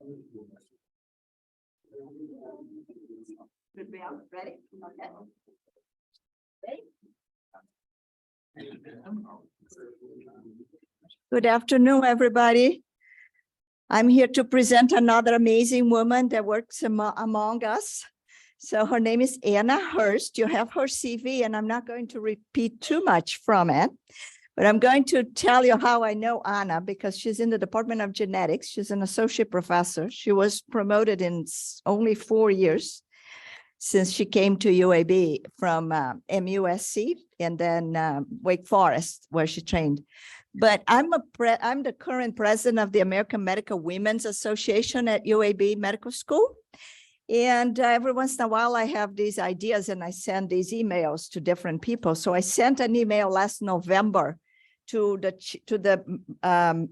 Good, we are ready? Okay. Good afternoon, everybody. I'm here to present another amazing woman that works among us. So her name is Anna Hurst. You have her CV, and I'm not going to repeat too much from it, but I'm going to tell you how I know Anna, because she's in the Department of Genetics. She's an associate professor. She was promoted in only 4 years since she came to UAB from MUSC and then Wake Forest, where she trained. But I'm the current president of the American Medical Women's Association at UAB Medical School. And every once in a while, I have these ideas and I send these emails to different people. So I sent an email last November to the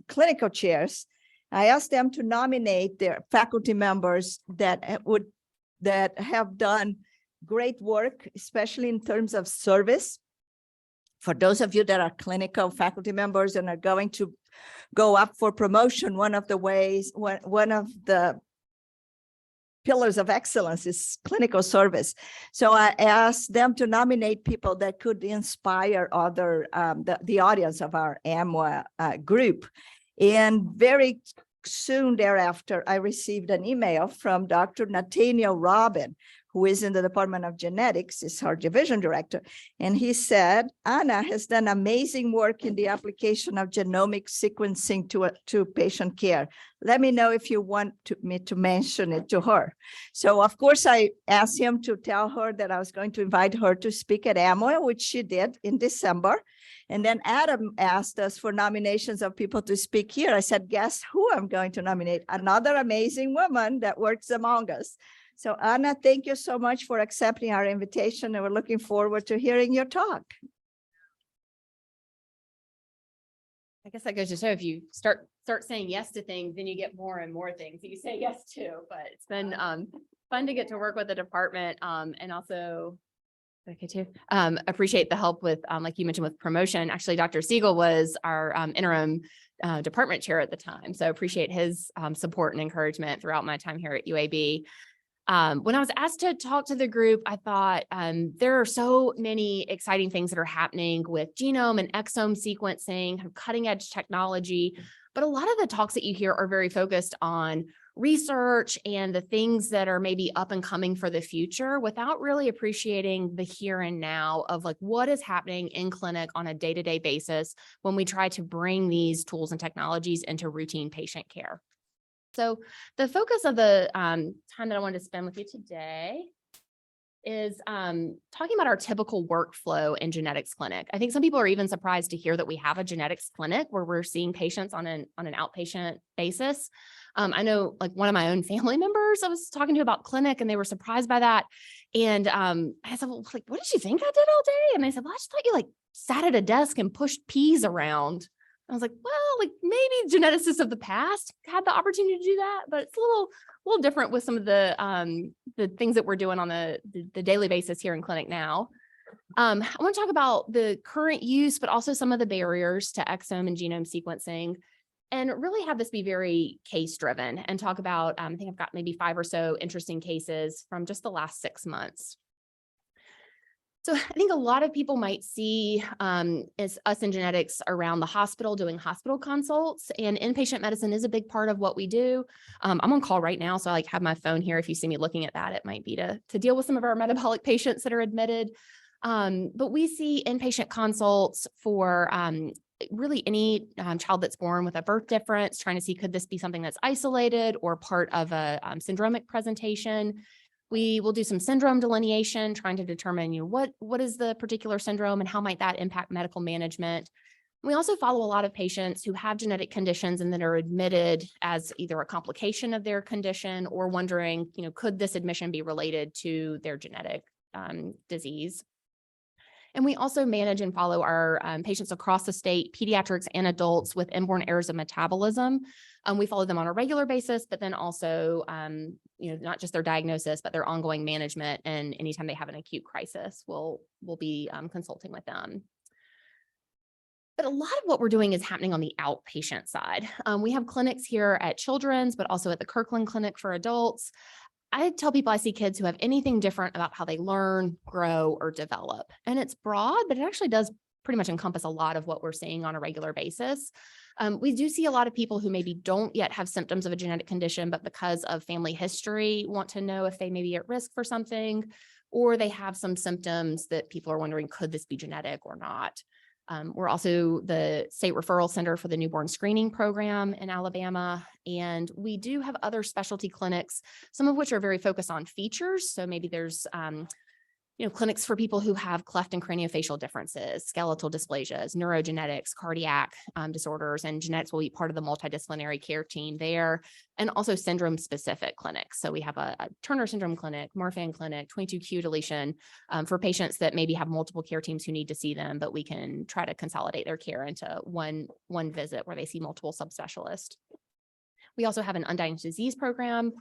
clinical chairs. I asked them to nominate their faculty members that have done great work, especially in terms of service. For those of you that are clinical faculty members and are going to go up for promotion, one of the pillars of excellence is clinical service. So I asked them to nominate people that could inspire the audience of our AMWA group. And very soon thereafter, I received an email from Dr. Nathaniel Robin, who is in the Department of Genetics, is our division director. And he said, Anna has done amazing work in the application of genomic sequencing to patient care. Let me know if you want me to mention it to her. So of course, I asked him to tell her that I was going to invite her to speak at AMWA, which she did in December. And then Adam asked us for nominations of people to speak here. I said, guess who I'm going to nominate? Another amazing woman that works among us. So Anna, thank you so much for accepting our invitation, and we're looking forward to hearing your talk. I guess that goes to show if you start saying yes to things, then you get more and more things that you say yes to. But it's been fun to get to work with the department, and also appreciate the help with, like you mentioned, with promotion. Actually, Dr. Siegel was our interim department chair at the time, so appreciate his support and encouragement throughout my time here at UAB. When I was asked to talk to the group, I thought there are so many exciting things that are happening with genome and exome sequencing, cutting edge technology, but a lot of the talks that you hear are very focused on research and the things that are maybe up and coming for the future without really appreciating the here and now of like what is happening in clinic on a day-to-day basis when we try to bring these tools and technologies into routine patient care. So the focus of the time that I wanted to spend with you today is talking about our typical workflow in genetics clinic. I think some people are even surprised to hear that we have a genetics clinic where we're seeing patients on an outpatient basis. I know like one of my own family members I was talking to about clinic, and they were surprised by that. And I said, well, like, what did you think I did all day? And they said, well, I just thought you like sat at a desk and pushed peas around. I was like, well, like maybe geneticists of the past had the opportunity to do that, but it's a little different with some of the things that we're doing on the daily basis here in clinic now. I want to talk about the current use, but also some of the barriers to exome and genome sequencing, and really have this be very case driven and talk about, I think I've got maybe 5 or so interesting cases from just the last 6 months. So I think a lot of people might see as us in genetics around the hospital doing hospital consults, and inpatient medicine is a big part of what we do. I'm on call right now, so I like have my phone here. If you see me looking at that, it might be to deal with some of our metabolic patients that are admitted. But we see inpatient consults for really any child that's born with a birth difference, trying to see could this be something that's isolated or part of a syndromic presentation. We will do some syndrome delineation, trying to determine, what is the particular syndrome and how might that impact medical management. We also follow a lot of patients who have genetic conditions and that are admitted as either a complication of their condition or wondering, could this admission be related to their genetic disease. And we also manage and follow our patients across the state, pediatrics and adults with inborn errors of metabolism. We follow them on a regular basis, but then also, not just their diagnosis, but their ongoing management. And anytime they have an acute crisis, we'll be consulting with them. But a lot of what we're doing is happening on the outpatient side. We have clinics here at Children's, but also at the Kirkland Clinic for adults. I tell people I see kids who have anything different about how they learn, grow, or develop. And it's broad, but it actually does pretty much encompass a lot of what we're seeing on a regular basis. We do see a lot of people who maybe don't yet have symptoms of a genetic condition, but because of family history, want to know if they may be at risk for something, or they have some symptoms that people are wondering, could this be genetic or not? We're also the state referral center for the newborn screening program in Alabama. And we do have other specialty clinics, some of which are very focused on features. So maybe there's clinics for people who have cleft and craniofacial differences, skeletal dysplasias, neurogenetics, cardiac disorders, and genetics will be part of the multidisciplinary care team there, and also syndrome specific clinics. So we have a Turner syndrome clinic, Marfan clinic, 22q deletion for patients that maybe have multiple care teams who need to see them, but we can try to consolidate their care into one visit where they see multiple subspecialists. We also have an undiagnosed disease program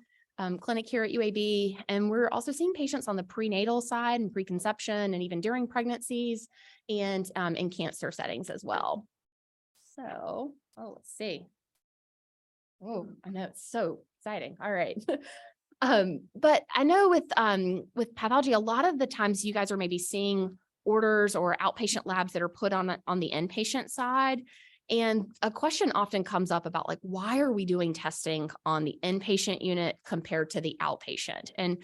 clinic here at UAB, and we're also seeing patients on the prenatal side and preconception and even during pregnancies and in cancer settings as well. So, let's see. Oh, I know, it's so exciting. All right. But I know with pathology, a lot of the times you guys are maybe seeing orders or outpatient labs that are put on the inpatient side. And a question often comes up about like, why are we doing testing on the inpatient unit compared to the outpatient? And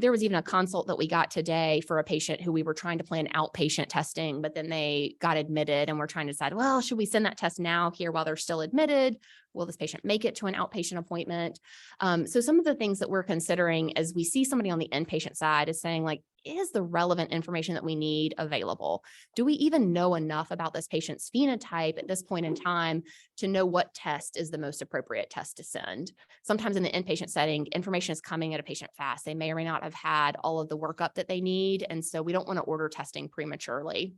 there was even a consult that we got today for a patient who we were trying to plan outpatient testing, but then they got admitted and we're trying to decide, well, should we send that test now here while they're still admitted? Will this patient make it to an outpatient appointment? So some of the things that we're considering as we see somebody on the inpatient side is saying like, is the relevant information that we need available? Do we even know enough about this patient's phenotype at this point in time to know what test is the most appropriate test to send? Sometimes in the inpatient setting, information is coming at a patient fast. They may or may not have had all of the workup that they need. And so we don't want to order testing prematurely.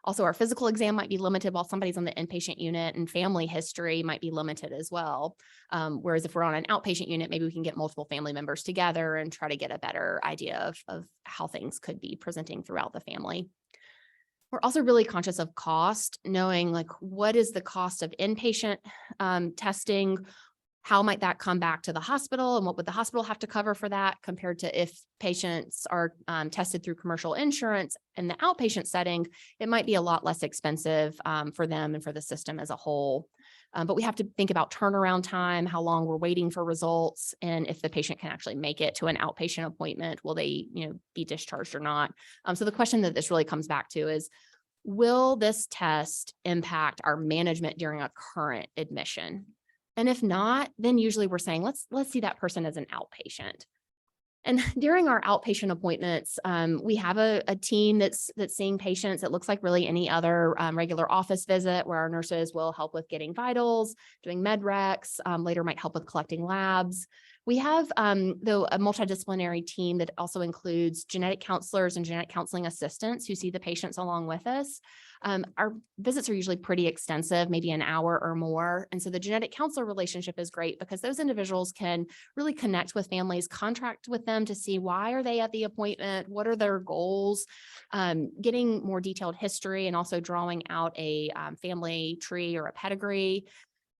Also, our physical exam might be limited while somebody's on the inpatient unit, and family history might be limited as well. Whereas if we're on an outpatient unit, maybe we can get multiple family members together and try to get a better idea of how things could be presenting throughout the family. We're also really conscious of cost, knowing like what is the cost of inpatient testing. How might that come back to the hospital, and what would the hospital have to cover for that compared to if patients are tested through commercial insurance in the outpatient setting? It might be a lot less expensive for them and for the system as a whole. But we have to think about turnaround time, how long we're waiting for results, and if the patient can actually make it to an outpatient appointment, will they be discharged or not? So the question that this really comes back to is, will this test impact our management during a current admission? And if not, then usually we're saying, let's see that person as an outpatient. And during our outpatient appointments, we have a team that's seeing patients. It looks like really any other regular office visit where our nurses will help with getting vitals, doing med recs, later might help with collecting labs. We have, though, a multidisciplinary team that also includes genetic counselors and genetic counseling assistants who see the patients along with us. Our visits are usually pretty extensive, maybe an hour or more. And so the genetic counselor relationship is great because those individuals can really connect with families, contract with them to see why are they at the appointment, what are their goals, getting more detailed history, and also drawing out a family tree or a pedigree.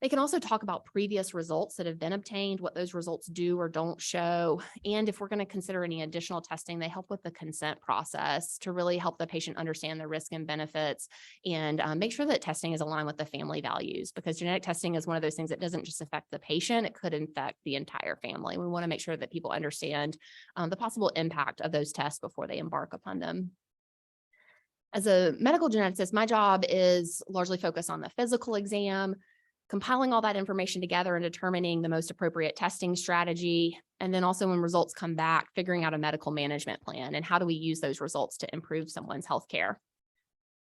They can also talk about previous results that have been obtained, what those results do or don't show. And if we're going to consider any additional testing, they help with the consent process to really help the patient understand the risk and benefits and make sure that testing is aligned with the family values, because genetic testing is one of those things that doesn't just affect the patient, it could affect the entire family. We want to make sure that people understand the possible impact of those tests before they embark upon them. As a medical geneticist, my job is largely focused on the physical exam, compiling all that information together and determining the most appropriate testing strategy. And then also when results come back, figuring out a medical management plan and how do we use those results to improve someone's healthcare.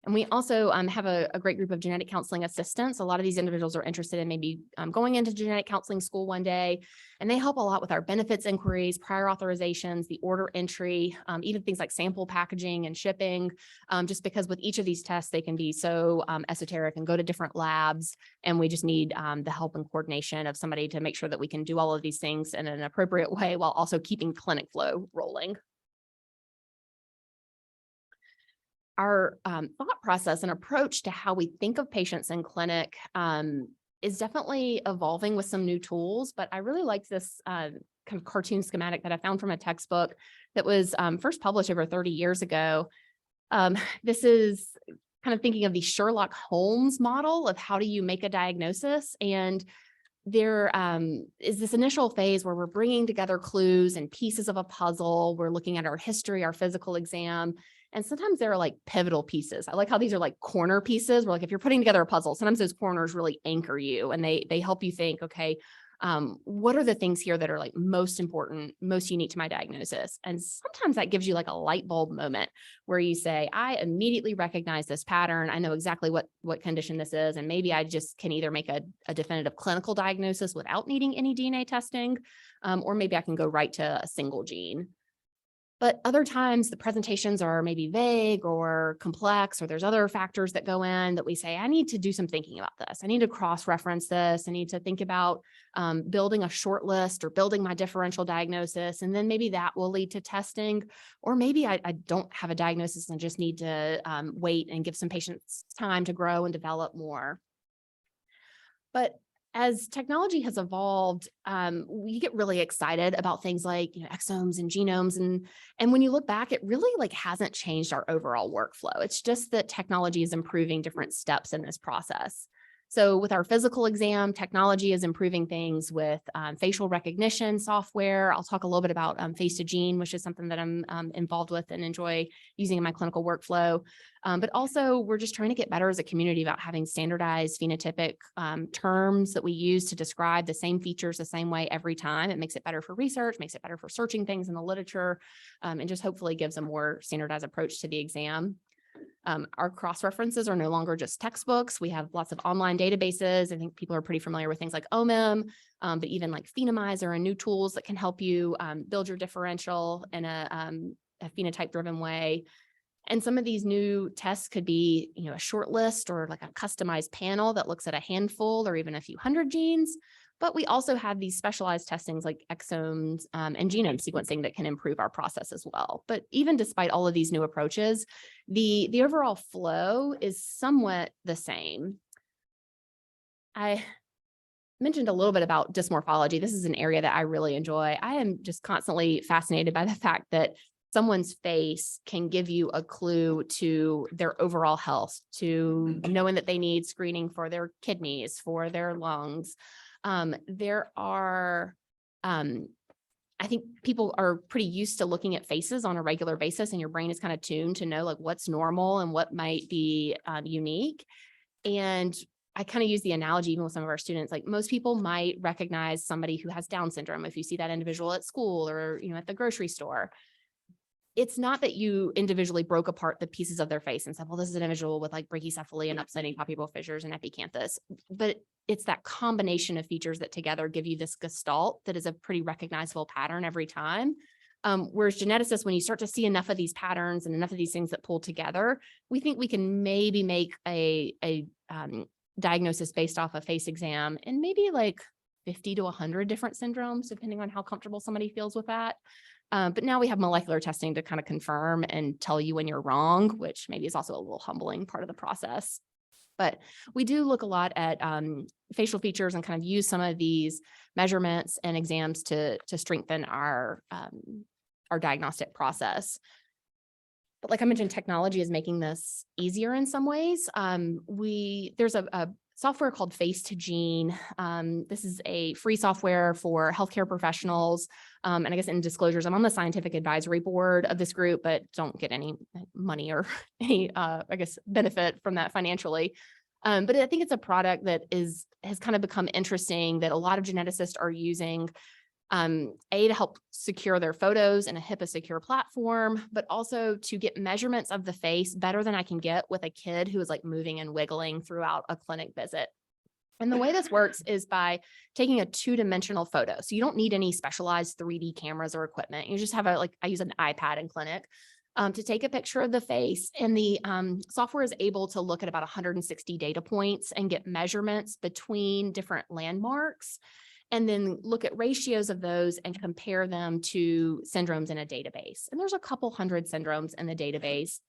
And we also have a great group of genetic counseling assistants. A lot of these individuals are interested in maybe going into genetic counseling school one day, and they help a lot with our benefits inquiries, prior authorizations, the order entry, even things like sample packaging and shipping, just because with each of these tests, they can be so esoteric and go to different labs. And we just need the help and coordination of somebody to make sure that we can do all of these things in an appropriate way while also keeping clinic flow rolling. our thought process and approach to how we think of patients in clinic is definitely evolving with some new tools, but I really liked this kind of cartoon schematic that I found from a textbook that was first published over 30 years ago. This is kind of thinking of the Sherlock Holmes model of how do you make a diagnosis. And there is this initial phase where we're bringing together clues and pieces of a puzzle. We're looking at our history, our physical exam, and sometimes they're like pivotal pieces. I like how these are like corner pieces where like if you're putting together a puzzle, sometimes those corners really anchor you and they help you think, okay, what are the things here that are like most important, most unique to my diagnosis? And sometimes that gives you like a light bulb moment where you say, I immediately recognize this pattern. I know exactly what condition this is. And maybe I just can either make a definitive clinical diagnosis without needing any DNA testing, or maybe I can go right to a single gene. But other times the presentations are maybe vague or complex, or there's other factors that go in that we say, I need to do some thinking about this. I need to cross-reference this. I need to think about building a short list or building my differential diagnosis. And then maybe that will lead to testing, or maybe I don't have a diagnosis and just need to wait and give some patients time to grow and develop more. But as technology has evolved, we get really excited about things like exomes and genomes. And when you look back, it really like hasn't changed our overall workflow. It's just that technology is improving different steps in this process. So with our physical exam, technology is improving things with facial recognition software. I'll talk a little bit about face to gene, which is something that I'm involved with and enjoy using in my clinical workflow. But also we're just trying to get better as a community about having standardized phenotypic terms that we use to describe the same features the same way every time. It makes it better for research, makes it better for searching things in the literature, and just hopefully gives a more standardized approach to the exam. Our cross-references are no longer just textbooks. We have lots of online databases. I think people are pretty familiar with things like OMIM, but even like Phenomizer and new tools that can help you build your differential in a phenotype-driven way. And some of these new tests could be, a short list or like a customized panel that looks at a handful or even a few hundred genes. But we also have these specialized testings like exomes and genome sequencing that can improve our process as well. But even despite all of these new approaches, the overall flow is somewhat the same. I mentioned a little bit about dysmorphology. This is an area that I really enjoy. I am just constantly fascinated by the fact that someone's face can give you a clue to their overall health, to knowing that they need screening for their kidneys, for their lungs. There are, I think people are pretty used to looking at faces on a regular basis, and your brain is kind of tuned to know like what's normal and what might be unique. And I kind of use the analogy even with some of our students, like most people might recognize somebody who has Down syndrome if you see that individual at school or, at the grocery store. It's not that you individually broke apart the pieces of their face and said, well, this is an individual with like brachycephaly and upsetting palpebral fissures and epicanthus, but it's that combination of features that together give you this gestalt that is a pretty recognizable pattern every time. Whereas geneticists, when you start to see enough of these patterns and enough of these things that pull together, we think we can maybe make a diagnosis based off a face exam and maybe like 50 to 100 different syndromes, depending on how comfortable somebody feels with that. But now we have molecular testing to kind of confirm and tell you when you're wrong, which maybe is also a little humbling part of the process. But we do look a lot at facial features and kind of use some of these measurements and exams to strengthen our diagnostic process. But like I mentioned, technology is making this easier in some ways. There's a software called Face to Gene. This is a free software for healthcare professionals. And I guess in disclosures, I'm on the scientific advisory board of this group, but don't get any money or any, benefit from that financially. But I think it's a product that has kind of become interesting that a lot of geneticists are using, to help secure their photos in a HIPAA secure platform, but also to get measurements of the face better than I can get with a kid who is like moving and wiggling throughout a clinic visit. And the way this works is by taking a two-dimensional photo. So you don't need any specialized 3D cameras or equipment. You just have I use an iPad in clinic to take a picture of the face. And the software is able to look at about 160 data points and get measurements between different landmarks, and then look at ratios of those and compare them to syndromes in a database. And there's a couple hundred syndromes in the database.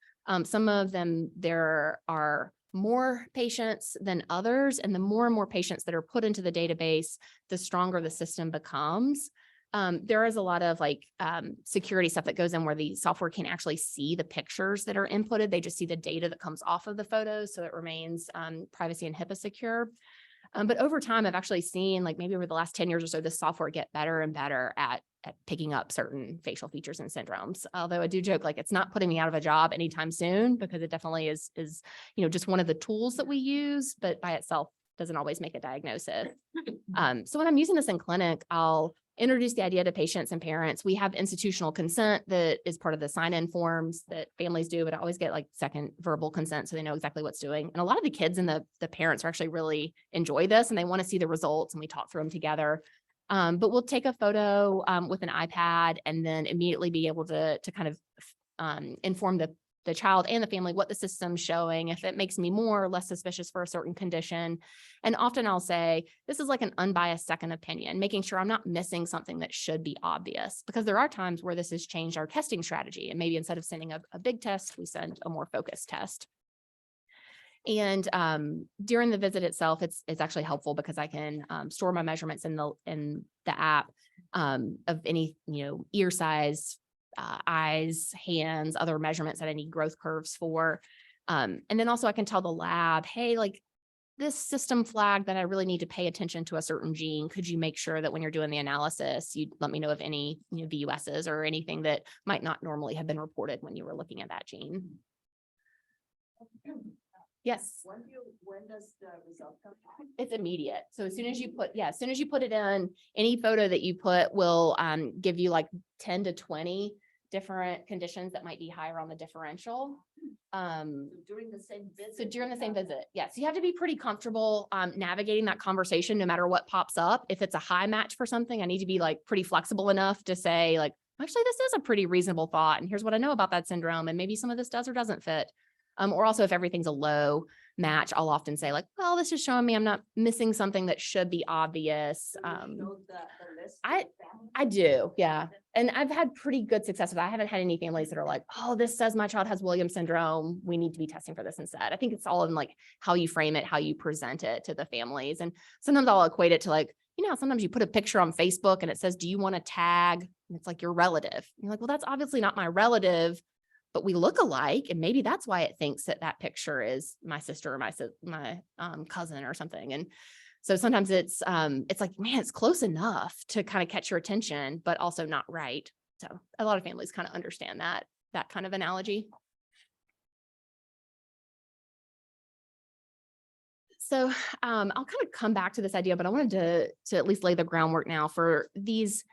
Some of them, there are more patients than others, and the more and more patients that are put into the database, the stronger the system becomes. There is a lot of security stuff that goes in where the software can't actually see the pictures that are inputted. They just see the data that comes off of the photos. So it remains privacy and HIPAA secure. But over time, I've actually seen, like maybe over the last 10 years or so, this software get better and better at picking up certain facial features and syndromes. Although I do joke, like it's not putting me out of a job anytime soon, because it definitely is just one of the tools that we use, but by itself doesn't always make a diagnosis. So when I'm using this in clinic, I'll introduce the idea to patients and parents. We have institutional consent that is part of the sign-in forms that families do, but I always get like second verbal consent so they know exactly what's doing. And a lot of the kids and the parents are actually really enjoy this and they want to see the results, and we talk through them together. But we'll take a photo with an iPad and then immediately be able to kind of inform the child and the family what the system's showing, if it makes me more or less suspicious for a certain condition. And often I'll say, this is like an unbiased second opinion, making sure I'm not missing something that should be obvious, because there are times where this has changed our testing strategy. And maybe instead of sending a big test, we send a more focused test. And during the visit itself, it's actually helpful because I can store my measurements in the app of any, ear size, eyes, hands, other measurements that I need growth curves for. And then also I can tell the lab, hey, like this system flagged that I really need to pay attention to a certain gene. Could you make sure that when you're doing the analysis, you let me know of any VUSs or anything that might not normally have been reported when you were looking at that gene? Yes. When does the result come back? It's immediate. So as soon as you put it in, any photo that you put will give you like 10 to 20 different conditions that might be higher on the differential. During the same visit. So during the same visit. Yeah. So you have to be pretty comfortable navigating that conversation no matter what pops up. If it's a high match for something, I need to be like pretty flexible enough to say like, actually, this is a pretty reasonable thought. And here's what I know about that syndrome. And maybe some of this does or doesn't fit. Or also if everything's a low match, I'll often say like, well, this is showing me I'm not missing something that should be obvious. I do. Yeah. And I've had pretty good success with that. I haven't had any families that are like, oh, this says my child has Williams syndrome. We need to be testing for this instead. I think it's all in like how you frame it, how you present it to the families. And sometimes I'll equate it to like, sometimes you put a picture on Facebook and it says, do you want to tag? And it's like your relative. And you're like, well, that's obviously not my relative, but we look alike. And maybe that's why it thinks that picture is my sister or my cousin or something. And so sometimes it's like, man, it's close enough to kind of catch your attention, but also not right. So a lot of families kind of understand that kind of analogy. So I'll kind of come back to this idea, but I wanted to at least lay the groundwork now for these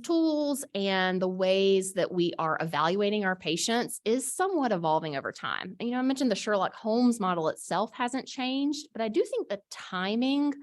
tools and the ways that we are evaluating our patients is somewhat evolving over time. And, I mentioned the Sherlock Holmes model itself hasn't changed, but I do think the timing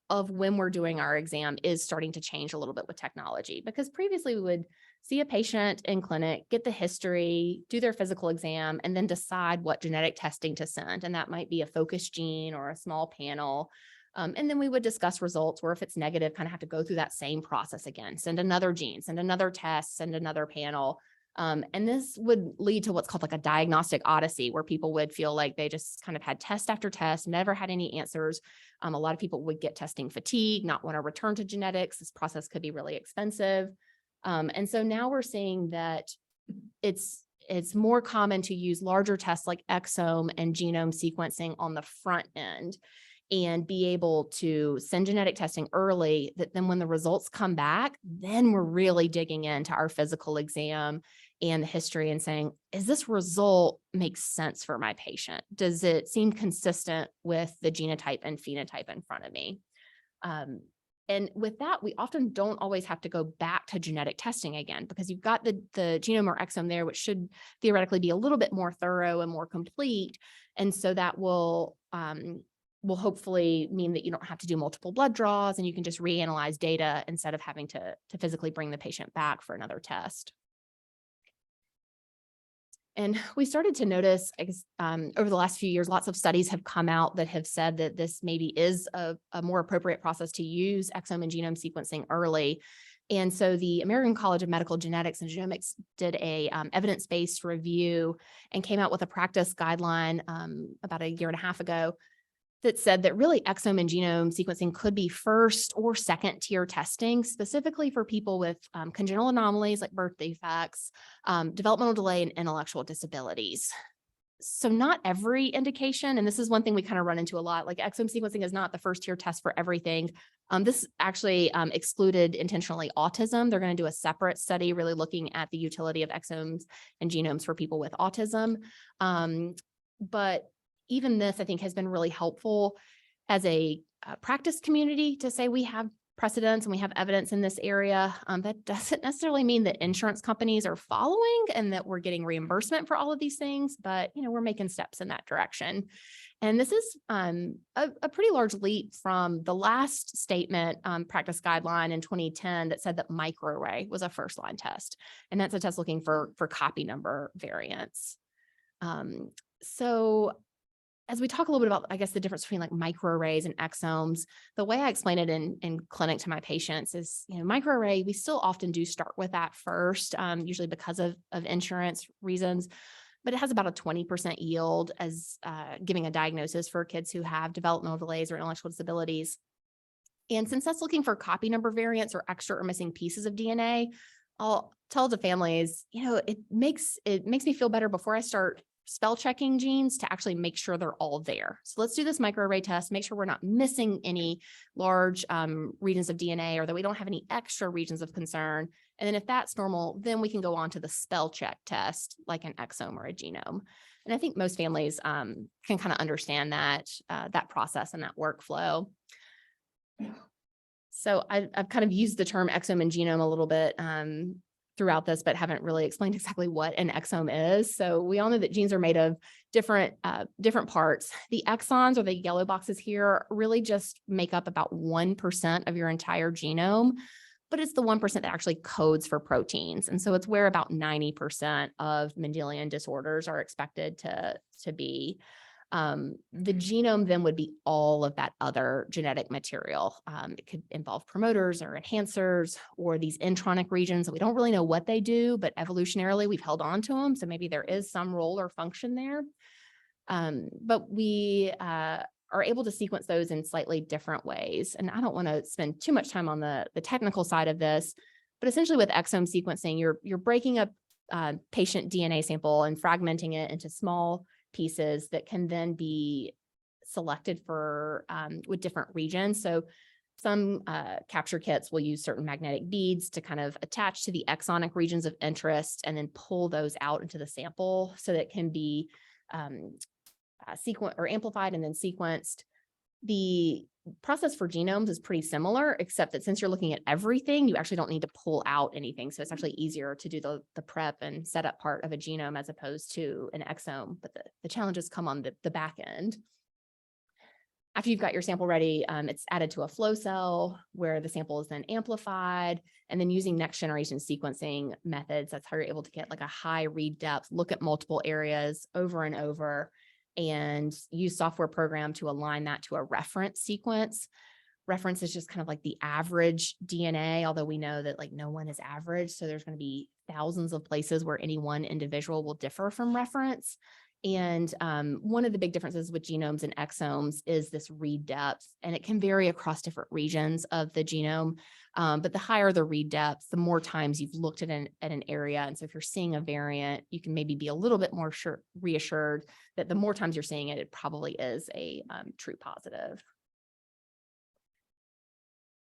of when we're doing our exam is starting to change a little bit with technology, because previously we would see a patient in clinic, get the history, do their physical exam, and then decide what genetic testing to send. And that might be a focus gene or a small panel. And then we would discuss results, where if it's negative, kind of have to go through that same process again, send another gene, send another test, send another panel. And this would lead to what's called like a diagnostic odyssey, where people would feel like they just kind of had test after test, never had any answers. A lot of people would get testing fatigue, not want to return to genetics. This process could be really expensive. And so now we're seeing that it's more common to use larger tests like exome and genome sequencing on the front end, and be able to send genetic testing early, that then when the results come back, then we're really digging into our physical exam and the history and saying, is this result make sense for my patient? Does it seem consistent with the genotype and phenotype in front of me? And with that, we often don't always have to go back to genetic testing again, because you've got the genome or exome there, which should theoretically be a little bit more thorough and more complete. And so that will hopefully mean that you don't have to do multiple blood draws, and you can just reanalyze data instead of having to physically bring the patient back for another test. And we started to notice over the last few years, lots of studies have come out that have said that this maybe is a more appropriate process to use exome and genome sequencing early. And so the American College of Medical Genetics and Genomics did a evidence-based review and came out with a practice guideline about a year and a half ago that said that really exome and genome sequencing could be first or second tier testing, specifically for people with congenital anomalies like birth defects, developmental delay, and intellectual disabilities. So not every indication, and this is one thing we kind of run into a lot, like exome sequencing is not the first tier test for everything. This actually excluded intentionally autism. They're going to do a separate study really looking at the utility of exomes and genomes for people with autism. But even this, I think, has been really helpful as a practice community to say we have precedents and we have evidence in this area. That doesn't necessarily mean that insurance companies are following and that we're getting reimbursement for all of these things, but we're making steps in that direction. And this is a pretty large leap from the last statement practice guideline in 2010 that said that microarray was a first line test. And that's a test looking for copy number variants. So as we talk a little bit about, I guess, the difference between like microarrays and exomes, the way I explain it in clinic to my patients is, microarray, we still often do start with that first, usually because of insurance reasons, but it has about a 20% yield as giving a diagnosis for kids who have developmental delays or intellectual disabilities. And since that's looking for copy number variants or extra or missing pieces of DNA, I'll tell the families, it makes me feel better before I start spell checking genes to actually make sure they're all there. So let's do this microarray test, make sure we're not missing any large regions of DNA or that we don't have any extra regions of concern. And then if that's normal, then we can go on to the spell check test, like an exome or a genome. And I think most families can kind of understand that process and that workflow. So I've kind of used the term exome and genome a little bit throughout this, but haven't really explained exactly what an exome is. So we all know that genes are made of different parts. The exons, or the yellow boxes here, really just make up about 1% of your entire genome, but it's the 1% that actually codes for proteins. And so it's where about 90% of Mendelian disorders are expected to be. The genome then would be all of that other genetic material. It could involve promoters or enhancers or these intronic regions that we don't really know what they do, but evolutionarily we've held on to them. So maybe there is some role or function there. But we are able to sequence those in slightly different ways. And I don't want to spend too much time on the technical side of this, but essentially with exome sequencing, you're breaking up patient DNA sample and fragmenting it into small pieces that can then be selected for with different regions. So some capture kits will use certain magnetic beads to kind of attach to the exonic regions of interest and then pull those out into the sample so that it can be sequenced or amplified and then sequenced. The process for genomes is pretty similar, except that since you're looking at everything, you actually don't need to pull out anything. So it's actually easier to do the prep and setup part of a genome as opposed to an exome. But the challenges come on the back end. After you've got your sample ready, it's added to a flow cell where the sample is then amplified, and then using next generation sequencing methods, that's how you're able to get like a high read depth, look at multiple areas over and over, and use software program to align that to a reference sequence. Reference is just kind of like the average DNA, although we know that like no one is average. So there's going to be thousands of places where any one individual will differ from reference. And one of the big differences with genomes and exomes is this read depth, and it can vary across different regions of the genome. But the higher the read depth, the more times you've looked at an area. And so if you're seeing a variant, you can maybe be a little bit more reassured that the more times you're seeing it, it probably is a true positive.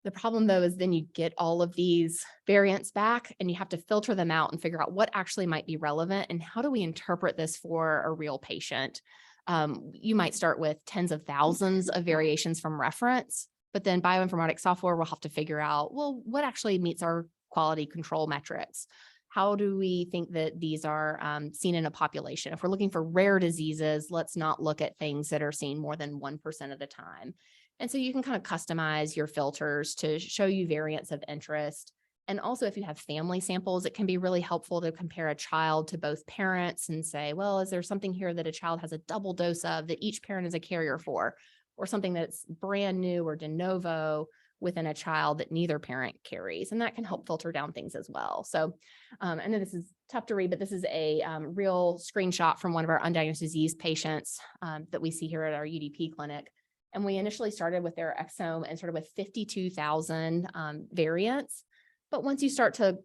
The problem, though, is then you get all of these variants back and you have to filter them out and figure out what actually might be relevant and how do we interpret this for a real patient. You might start with tens of thousands of variations from reference, but then bioinformatics software will have to figure out, well, what actually meets our quality control metrics? How do we think that these are seen in a population? If we're looking for rare diseases, let's not look at things that are seen more than 1% of the time. And so you can kind of customize your filters to show you variants of interest. And also if you have family samples, it can be really helpful to compare a child to both parents and say, well, is there something here that a child has a double dose of that each parent is a carrier for, or something that's brand new or de novo, within a child that neither parent carries, and that can help filter down things as well. So I know this is tough to read, but this is a real screenshot from one of our undiagnosed disease patients that we see here at our UDP clinic. And we initially started with their exome and started with 52,000 variants. But once you start to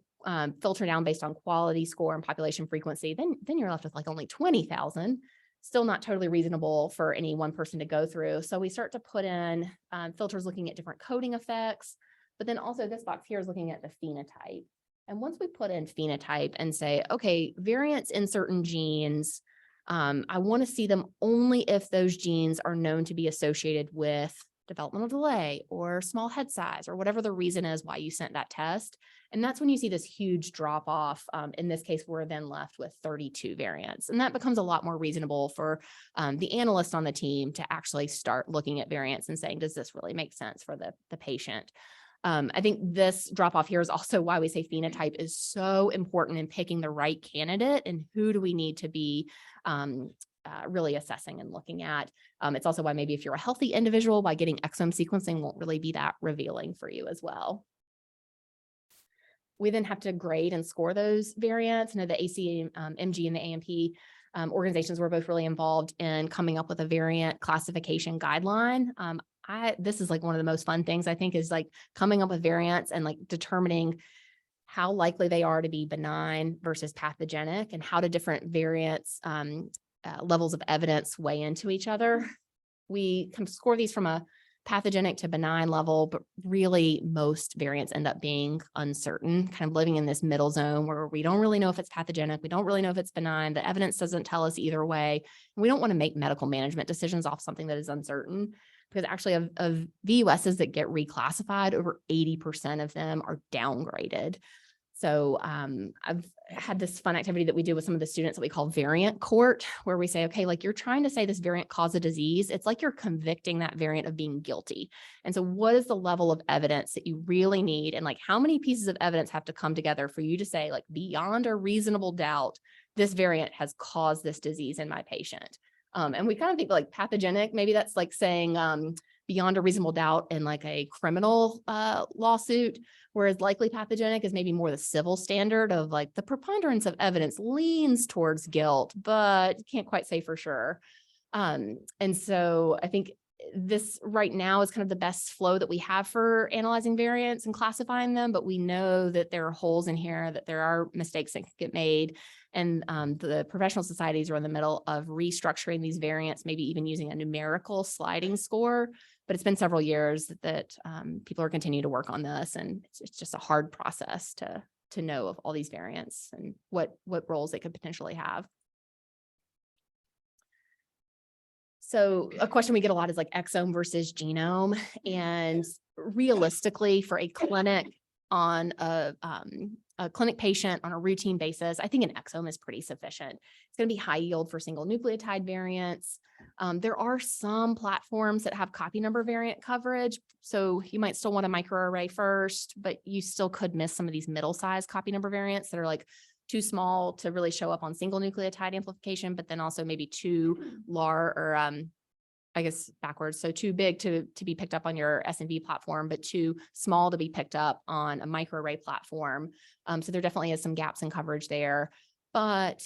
filter down based on quality score and population frequency, then you're left with like only 20,000. Still not totally reasonable for any one person to go through. So we start to put in filters looking at different coding effects, but then also this box here is looking at the phenotype. And once we put in phenotype and say, okay, variants in certain genes, I want to see them only if those genes are known to be associated with developmental delay or small head size or whatever the reason is why you sent that test. And that's when you see this huge drop off. In this case, we're then left with 32 variants. And that becomes a lot more reasonable for the analyst on the team to actually start looking at variants and saying, does this really make sense for the patient? I think this drop off here is also why we say phenotype is so important in picking the right candidate and who do we need to be really assessing and looking at. It's also why maybe if you're a healthy individual, why getting exome sequencing won't really be that revealing for you as well. We then have to grade and score those variants. I know the ACMG and the AMP organizations were both really involved in coming up with a variant classification guideline. This is like one of the most fun things I think is like coming up with variants and like determining how likely they are to be benign versus pathogenic and how do different variants levels of evidence weigh into each other. We can score these from a pathogenic to benign level, but really most variants end up being uncertain, kind of living in this middle zone where we don't really know if it's pathogenic. We don't really know if it's benign. The evidence doesn't tell us either way. We don't want to make medical management decisions off something that is uncertain, because actually of VUSs that get reclassified, over 80% of them are downgraded. So I've had this fun activity that we do with some of the students that we call variant court, where we say, okay, like you're trying to say this variant caused a disease. It's like you're convicting that variant of being guilty. And so what is the level of evidence that you really need? And like how many pieces of evidence have to come together for you to say like beyond a reasonable doubt, this variant has caused this disease in my patient? And we kind of think like pathogenic, maybe that's like saying beyond a reasonable doubt in like a criminal lawsuit, whereas likely pathogenic is maybe more the civil standard of like the preponderance of evidence leans towards guilt, but you can't quite say for sure. And so I think this right now is kind of the best flow that we have for analyzing variants and classifying them, but we know that there are holes in here, that there are mistakes that can get made. And the professional societies are in the middle of restructuring these variants, maybe even using a numerical sliding score. But it's been several years that people are continuing to work on this, and it's just a hard process to know of all these variants and what roles they could potentially have. So a question we get a lot is like exome versus genome, and realistically for a clinic on a clinic patient on a routine basis, I think an exome is pretty sufficient. It's going to be high yield for single nucleotide variants. There are some platforms that have copy number variant coverage. So you might still want a microarray first, but you still could miss some of these middle-sized copy number variants that are like too small to really show up on single nucleotide amplification, but then also maybe too large or I guess backwards. So too big to be picked up on your SNV platform, but too small to be picked up on a microarray platform. So there definitely is some gaps in coverage there. But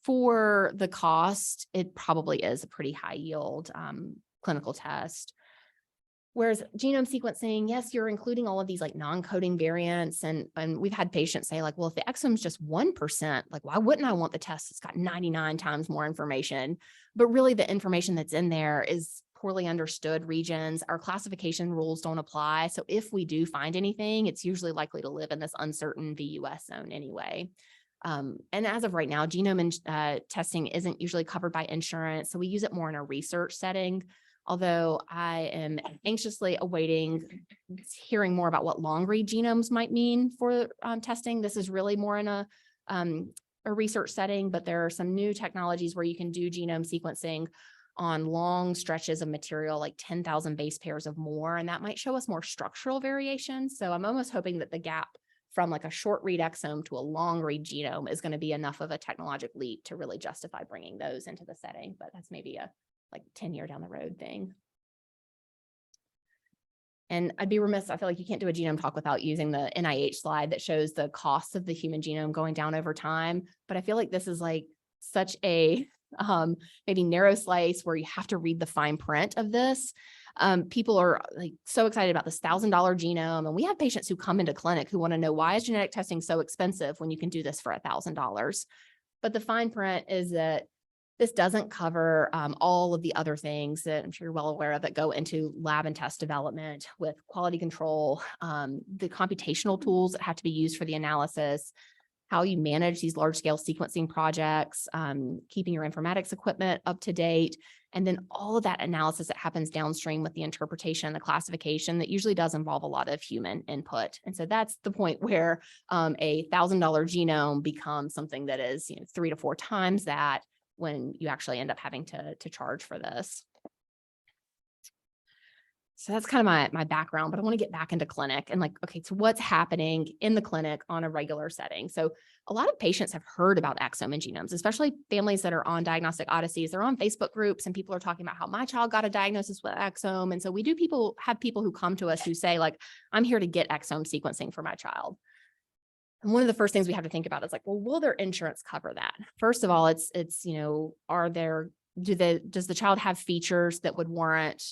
for the cost, it probably is a pretty high yield clinical test. Whereas genome sequencing, yes, you're including all of these like non-coding variants. And we've had patients say like, well, if the exome is just 1%, like, why wouldn't I want the test that's got 99 times more information? But really the information that's in there is poorly understood regions. Our classification rules don't apply. So if we do find anything, it's usually likely to live in this uncertain VUS zone anyway. And as of right now, genome testing isn't usually covered by insurance. So we use it more in a research setting. Although I am anxiously awaiting hearing more about what long-read genomes might mean for testing. This is really more in a research setting, but there are some new technologies where you can do genome sequencing on long stretches of material, like 10,000 base pairs of more, and that might show us more structural variation. So I'm almost hoping that the gap from like a short read exome to a long read genome is going to be enough of a technological leap to really justify bringing those into the setting, but that's maybe a like 10-year down the road thing. And I'd be remiss, I feel like you can't do a genome talk without using the NIH slide that shows the cost of the human genome going down over time. But I feel like this is like such a maybe narrow slice where you have to read the fine print of this. People are like so excited about this $1,000 genome. And we have patients who come into clinic who want to know, why is genetic testing so expensive when you can do this for $1,000? But the fine print is that this doesn't cover all of the other things that I'm sure you're well aware of that go into lab and test development with quality control, the computational tools that have to be used for the analysis, how you manage these large scale sequencing projects, keeping your informatics equipment up to date, and then all of that analysis that happens downstream with the interpretation, the classification that usually does involve a lot of human input. And so that's the point where a $1,000 genome becomes something that is 3 to 4 times that when you actually end up having to charge for this. So that's kind of my background, but I want to get back into clinic and like, okay, so what's happening in the clinic on a regular setting? So a lot of patients have heard about exome and genomes, especially families that are on diagnostic odysseys. They're on Facebook groups and people are talking about how my child got a diagnosis with exome. And so we do have people who come to us who say like, I'm here to get exome sequencing for my child. And one of the first things we have to think about is like, well, will their insurance cover that? First of all, it's does the child have features that would warrant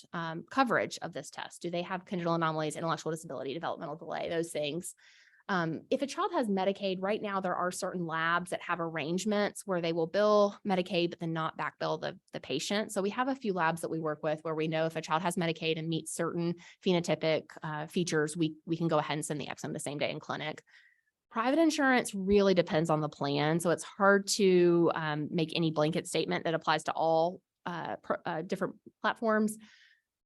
coverage of this test? Do they have congenital anomalies, intellectual disability, developmental delay, those things? If a child has Medicaid, right now there are certain labs that have arrangements where they will bill Medicaid, but then not back bill the patient. So we have a few labs that we work with where we know if a child has Medicaid and meets certain phenotypic features, we can go ahead and send the exome the same day in clinic. Private insurance really depends on the plan. So it's hard to make any blanket statement that applies to all different platforms.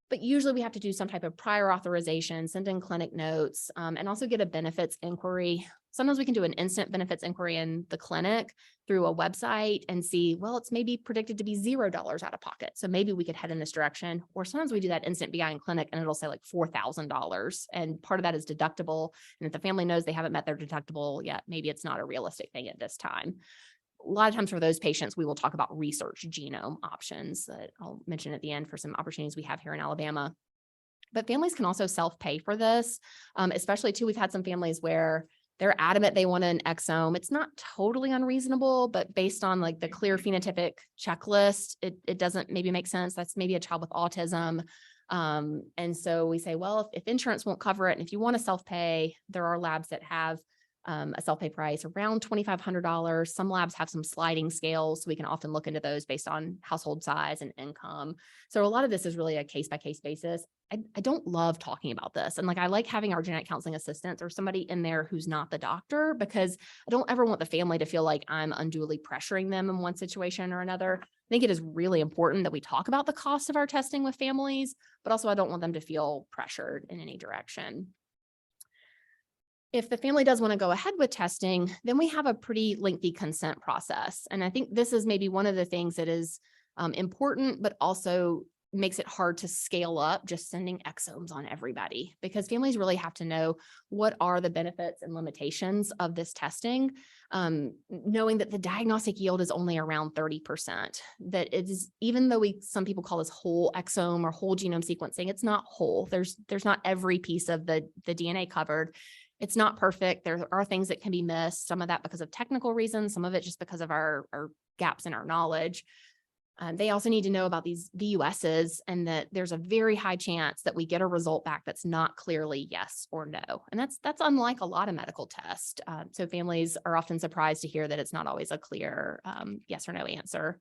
But usually we have to do some type of prior authorization, send in clinic notes, and also get a benefits inquiry. Sometimes we can do an instant benefits inquiry in the clinic through a website and see, well, it's maybe predicted to be $0 out of pocket. So maybe we could head in this direction. Or sometimes we do that instant BI in clinic and it'll say like $4,000. And part of that is deductible. And if the family knows they haven't met their deductible yet, maybe it's not a realistic thing at this time. A lot of times for those patients, we will talk about research genome options that I'll mention at the end for some opportunities we have here in Alabama. But families can also self-pay for this, especially too, we've had some families where they're adamant they want an exome. It's not totally unreasonable, but based on like the clear phenotypic checklist, it doesn't maybe make sense. That's maybe a child with autism. And so we say, well, if insurance won't cover it, and if you want to self-pay, there are labs that have a self-pay price around $2,500. Some labs have some sliding scales, so we can often look into those based on household size and income. So a lot of this is really a case-by-case basis. I don't love talking about this. And like, I like having our genetic counseling assistants or somebody in there who's not the doctor, because I don't ever want the family to feel like I'm unduly pressuring them in one situation or another. I think it is really important that we talk about the cost of our testing with families, but also I don't want them to feel pressured in any direction. If the family does want to go ahead with testing, then we have a pretty lengthy consent process. And I think this is maybe one of the things that is important, but also makes it hard to scale up just sending exomes on everybody, because families really have to know what are the benefits and limitations of this testing, knowing that the diagnostic yield is only around 30%, that it is, even though some people call this whole exome or whole genome sequencing, it's not whole. There's not every piece of the DNA covered. It's not perfect. There are things that can be missed, some of that because of technical reasons, some of it just because of our gaps in our knowledge. They also need to know about these VUSs and that there's a very high chance that we get a result back that's not clearly yes or no. And that's unlike a lot of medical tests. So families are often surprised to hear that it's not always a clear yes or no answer.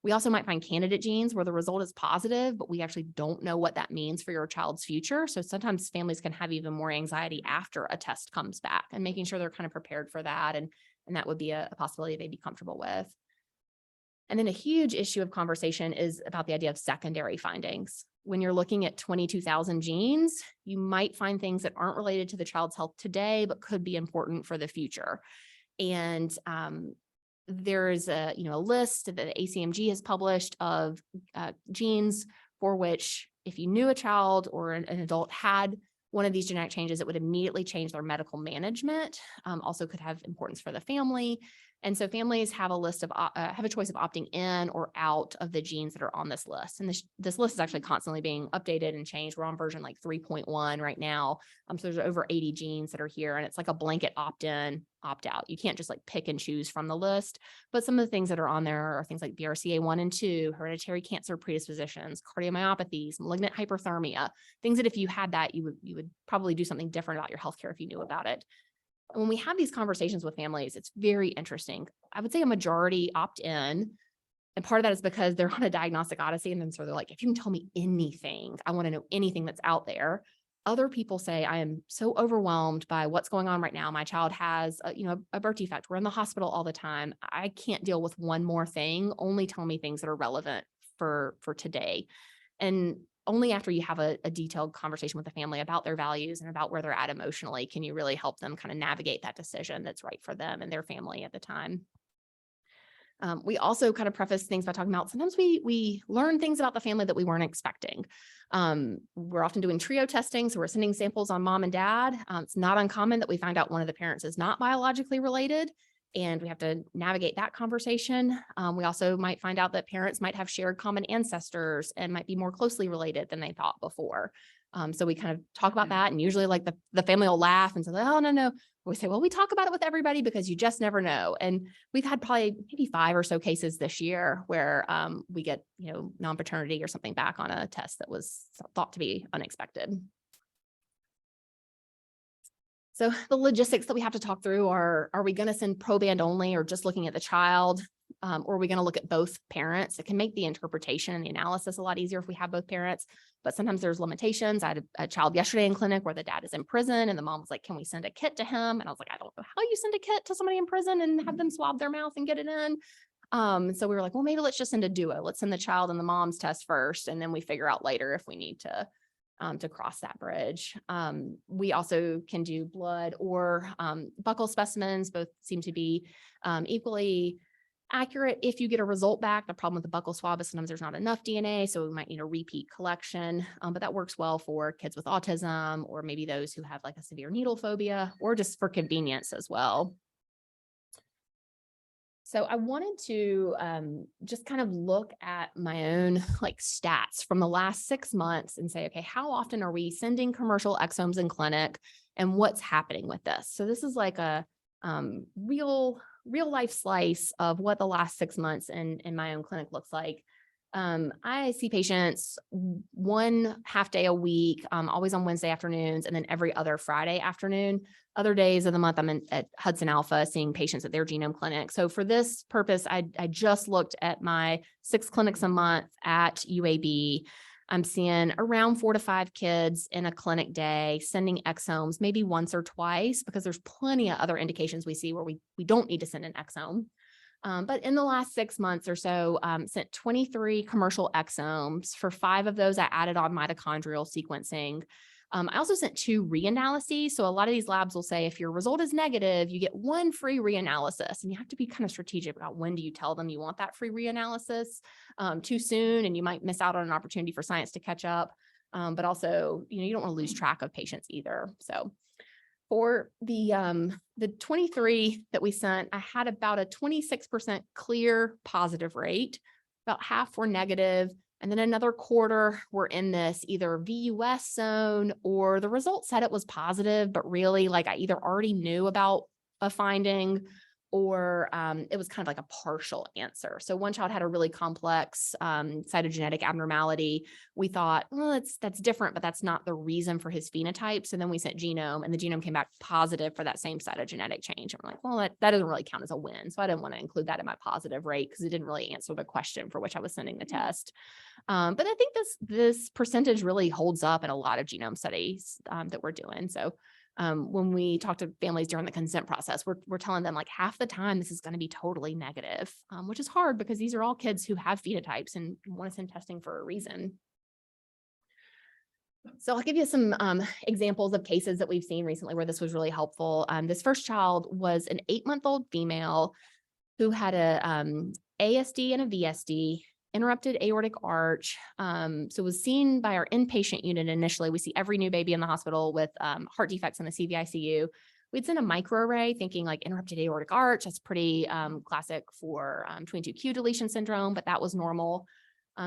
We also might find candidate genes where the result is positive, but we actually don't know what that means for your child's future. So sometimes families can have even more anxiety after a test comes back, and making sure they're kind of prepared for that. And that would be a possibility they'd be comfortable with. And then a huge issue of conversation is about the idea of secondary findings. When you're looking at 22,000 genes, you might find things that aren't related to the child's health today, but could be important for the future. And there is a list that the ACMG has published of genes for which, if you knew a child or an adult had one of these genetic changes, it would immediately change their medical management. Also could have importance for the family. And so families have a list of have a choice of opting in or out of the genes that are on this list. And this list is actually constantly being updated and changed. We're on version like 3.1 right now. So there's over 80 genes that are here, and it's like a blanket opt-in, opt-out. You can't just like pick and choose from the list. But some of the things that are on there are things like BRCA1 and 2, hereditary cancer predispositions, cardiomyopathies, malignant hyperthermia, things that if you had that, you would probably do something different about your healthcare if you knew about it. And when we have these conversations with families, it's very interesting. I would say a majority opt in. And part of that is because they're on a diagnostic odyssey. And then so they're like, if you can tell me anything, I want to know anything that's out there. Other people say, I am so overwhelmed by what's going on right now. My child has a birth defect. We're in the hospital all the time. I can't deal with one more thing. Only tell me things that are relevant for today. And only after you have a detailed conversation with the family about their values and about where they're at emotionally can you really help them kind of navigate that decision that's right for them and their family at the time. We also kind of preface things by talking about sometimes we learn things about the family that we weren't expecting. We're often doing trio testing, so we're sending samples on mom and dad. It's not uncommon that we find out one of the parents is not biologically related, and we have to navigate that conversation. We also might find out that parents might have shared common ancestors and might be more closely related than they thought before. So we kind of talk about that, and usually like the family will laugh and say, oh, no. We say, well, we talk about it with everybody because you just never know. And we've had probably maybe 5 or so cases this year where we get, non-paternity or something back on a test that was thought to be unexpected. So the logistics that we have to talk through are we going to send proband only or just looking at the child? Or are we going to look at both parents? It can make the interpretation and the analysis a lot easier if we have both parents, but sometimes there's limitations. I had a child yesterday in clinic where the dad is in prison and the mom was like, can we send a kit to him? And I was like, I don't know how you send a kit to somebody in prison and have them swab their mouth and get it in. So we were like, well, maybe let's just send a duo. Let's send the child and the mom's test first, and then we figure out later if we need to cross that bridge. We also can do blood or buccal specimens. Both seem to be equally accurate if you get a result back. The problem with the buccal swab is sometimes there's not enough DNA, so we might need a repeat collection, but that works well for kids with autism or maybe those who have like a severe needle phobia or just for convenience as well. So I wanted to just kind of look at my own like stats from the last 6 months and say, okay, how often are we sending commercial exomes in clinic and what's happening with this? So this is like a real life slice of what the last 6 months in my own clinic looks like. I see patients 1 half day a week, always on Wednesday afternoons, and then every other Friday afternoon. Other days of the month, I'm at Hudson Alpha seeing patients at their genome clinic. So for this purpose, I just looked at my 6 clinics a month at UAB. I'm seeing around 4 to 5 kids in a clinic day, sending exomes maybe once or twice, because there's plenty of other indications we see where we don't need to send an exome. But in the last 6 months or so, sent 23 commercial exomes. For 5 of those, I added on mitochondrial sequencing. I also sent 2 reanalyses. So a lot of these labs will say, if your result is negative, you get 1 free reanalysis, and you have to be kind of strategic about when do you tell them you want that free reanalysis. Too soon, and you might miss out on an opportunity for science to catch up. But also, you don't want to lose track of patients either. So for the 23 that we sent, I had about a 26% clear positive rate, about half were negative, and then another quarter were in this either VUS zone or the result said it was positive, but really like I either already knew about a finding or it was kind of like a partial answer. So one child had a really complex cytogenetic abnormality. We thought, well, that's different, but that's not the reason for his phenotype. So then we sent genome, and the genome came back positive for that same cytogenetic change. And we're like, well, that doesn't really count as a win. So I didn't want to include that in my positive rate because it didn't really answer the question for which I was sending the test. But I think this percentage really holds up in a lot of genome studies that we're doing. So when we talk to families during the consent process, we're telling them like half the time this is going to be totally negative, which is hard because these are all kids who have phenotypes and want to send testing for a reason. So I'll give you some examples of cases that we've seen recently where this was really helpful. This first child was an 8-month-old female who had a ASD and a VSD, interrupted aortic arch. So was seen by our inpatient unit initially. We see every new baby in the hospital with heart defects in the CVICU. We'd sent a microarray thinking like interrupted aortic arch. That's pretty classic for 22q deletion syndrome, but that was normal.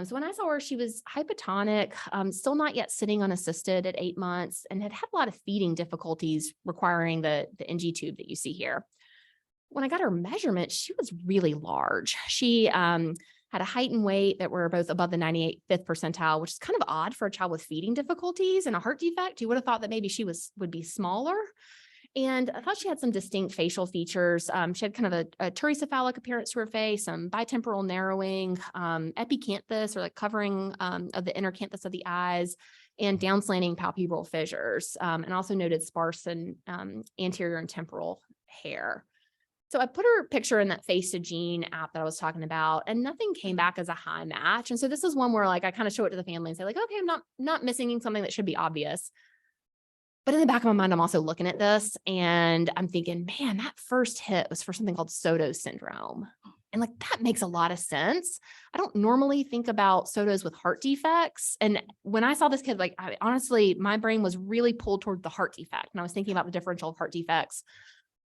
So when I saw her, she was hypotonic, still not yet sitting unassisted at 8 months, and had a lot of feeding difficulties requiring the NG tube that you see here. When I got her measurement, she was really large. She had a height and weight that were both above the 95th percentile, which is kind of odd for a child with feeding difficulties and a heart defect. You would have thought that maybe she would be smaller. And I thought she had some distinct facial features. She had kind of a teresocephalic appearance to her face, some bitemporal narrowing, epicanthus or like covering of the inner canthus of the eyes, and down slanting palpebral fissures, and also noted sparse and anterior and temporal hair. So I put her picture in that Face to Gene app that I was talking about, and nothing came back as a high match. And so this is one where like I kind of show it to the family and say like, okay, I'm not missing something that should be obvious. But in the back of my mind, I'm also looking at this and I'm thinking, man, that first hit was for something called Soto's syndrome. And like, that makes a lot of sense. I don't normally think about Soto's with heart defects. And when I saw this kid, like, honestly, my brain was really pulled toward the heart defect. And I was thinking about the differential of heart defects.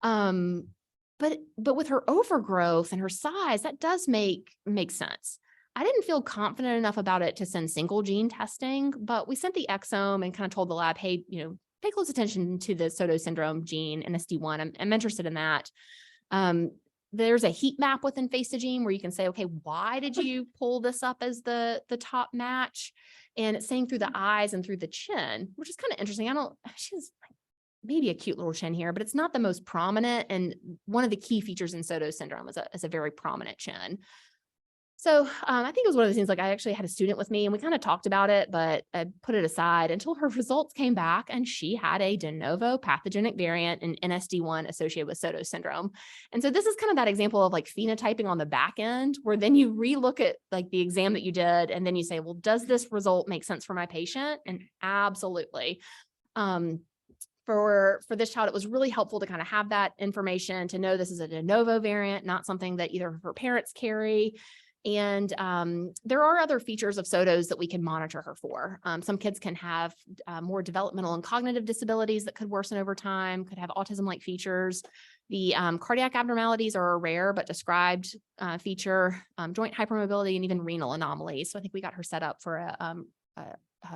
But with her overgrowth and her size, that does make sense. I didn't feel confident enough about it to send single gene testing, but we sent the exome and kind of told the lab, hey, pay close attention to the Soto syndrome gene, NSD1. I'm interested in that. There's a heat map within Face to Gene where you can say, okay, why did you pull this up as the top match? And it's saying through the eyes and through the chin, which is kind of interesting. She's maybe a cute little chin here, but it's not the most prominent. And one of the key features in Soto syndrome is a very prominent chin. So I think it was one of those things, like I actually had a student with me and we kind of talked about it, but I put it aside until her results came back and she had a de novo pathogenic variant in NSD1 associated with Soto syndrome. And so this is kind of that example of like phenotyping on the back end, where then you relook at like the exam that you did and then you say, well, does this result make sense for my patient? And absolutely. For this child, it was really helpful to kind of have that information, to know this is a de novo variant, not something that either of her parents carry. And there are other features of Soto's that we can monitor her for. Some kids can have more developmental and cognitive disabilities that could worsen over time, could have autism-like features. The cardiac abnormalities are a rare but described feature, joint hypermobility, and even renal anomalies. So I think we got her set up for a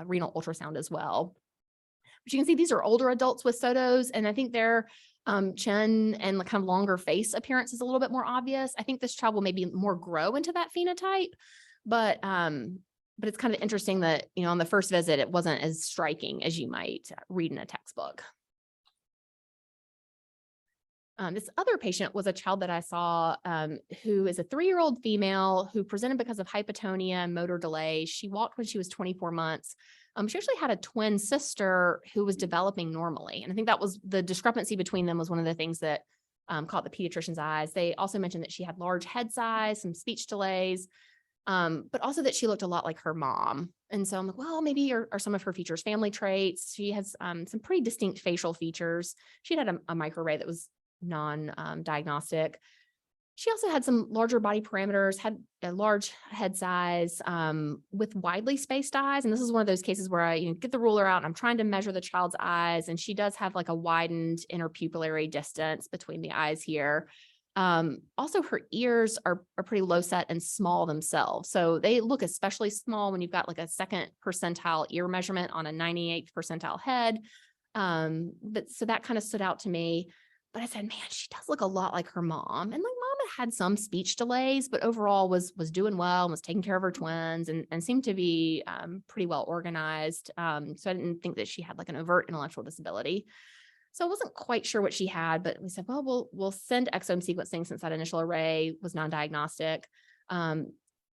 renal ultrasound as well. But you can see these are older adults with Soto's, and I think their chin and the kind of longer face appearance is a little bit more obvious. I think this child will maybe more grow into that phenotype, but it's kind of interesting that, on the first visit, it wasn't as striking as you might read in a textbook. This other patient was a child that I saw who is a 3-year-old female who presented because of hypotonia and motor delay. She walked when she was 24 months. She actually had a twin sister who was developing normally. And I think that was the discrepancy between them was one of the things that caught the pediatrician's eyes. They also mentioned that she had large head size, some speech delays, but also that she looked a lot like her mom. And so I'm like, well, maybe are some of her features family traits. She has some pretty distinct facial features. She had a microarray that was non-diagnostic. She also had some larger body parameters, had a large head size with widely spaced eyes. And this is one of those cases where I get the ruler out and I'm trying to measure the child's eyes. And she does have like a widened interpupillary distance between the eyes here. Also, her ears are pretty low set and small themselves. So they look especially small when you've got like a 2nd percentile ear measurement on a 98th percentile head. But so that kind of stood out to me. But I said, man, she does look a lot like her mom. And like mama had some speech delays, but overall was doing well and was taking care of her twins and seemed to be pretty well organized. So I didn't think that she had like an overt intellectual disability. So I wasn't quite sure what she had, but we said, well, we'll send exome sequencing since that initial array was non-diagnostic.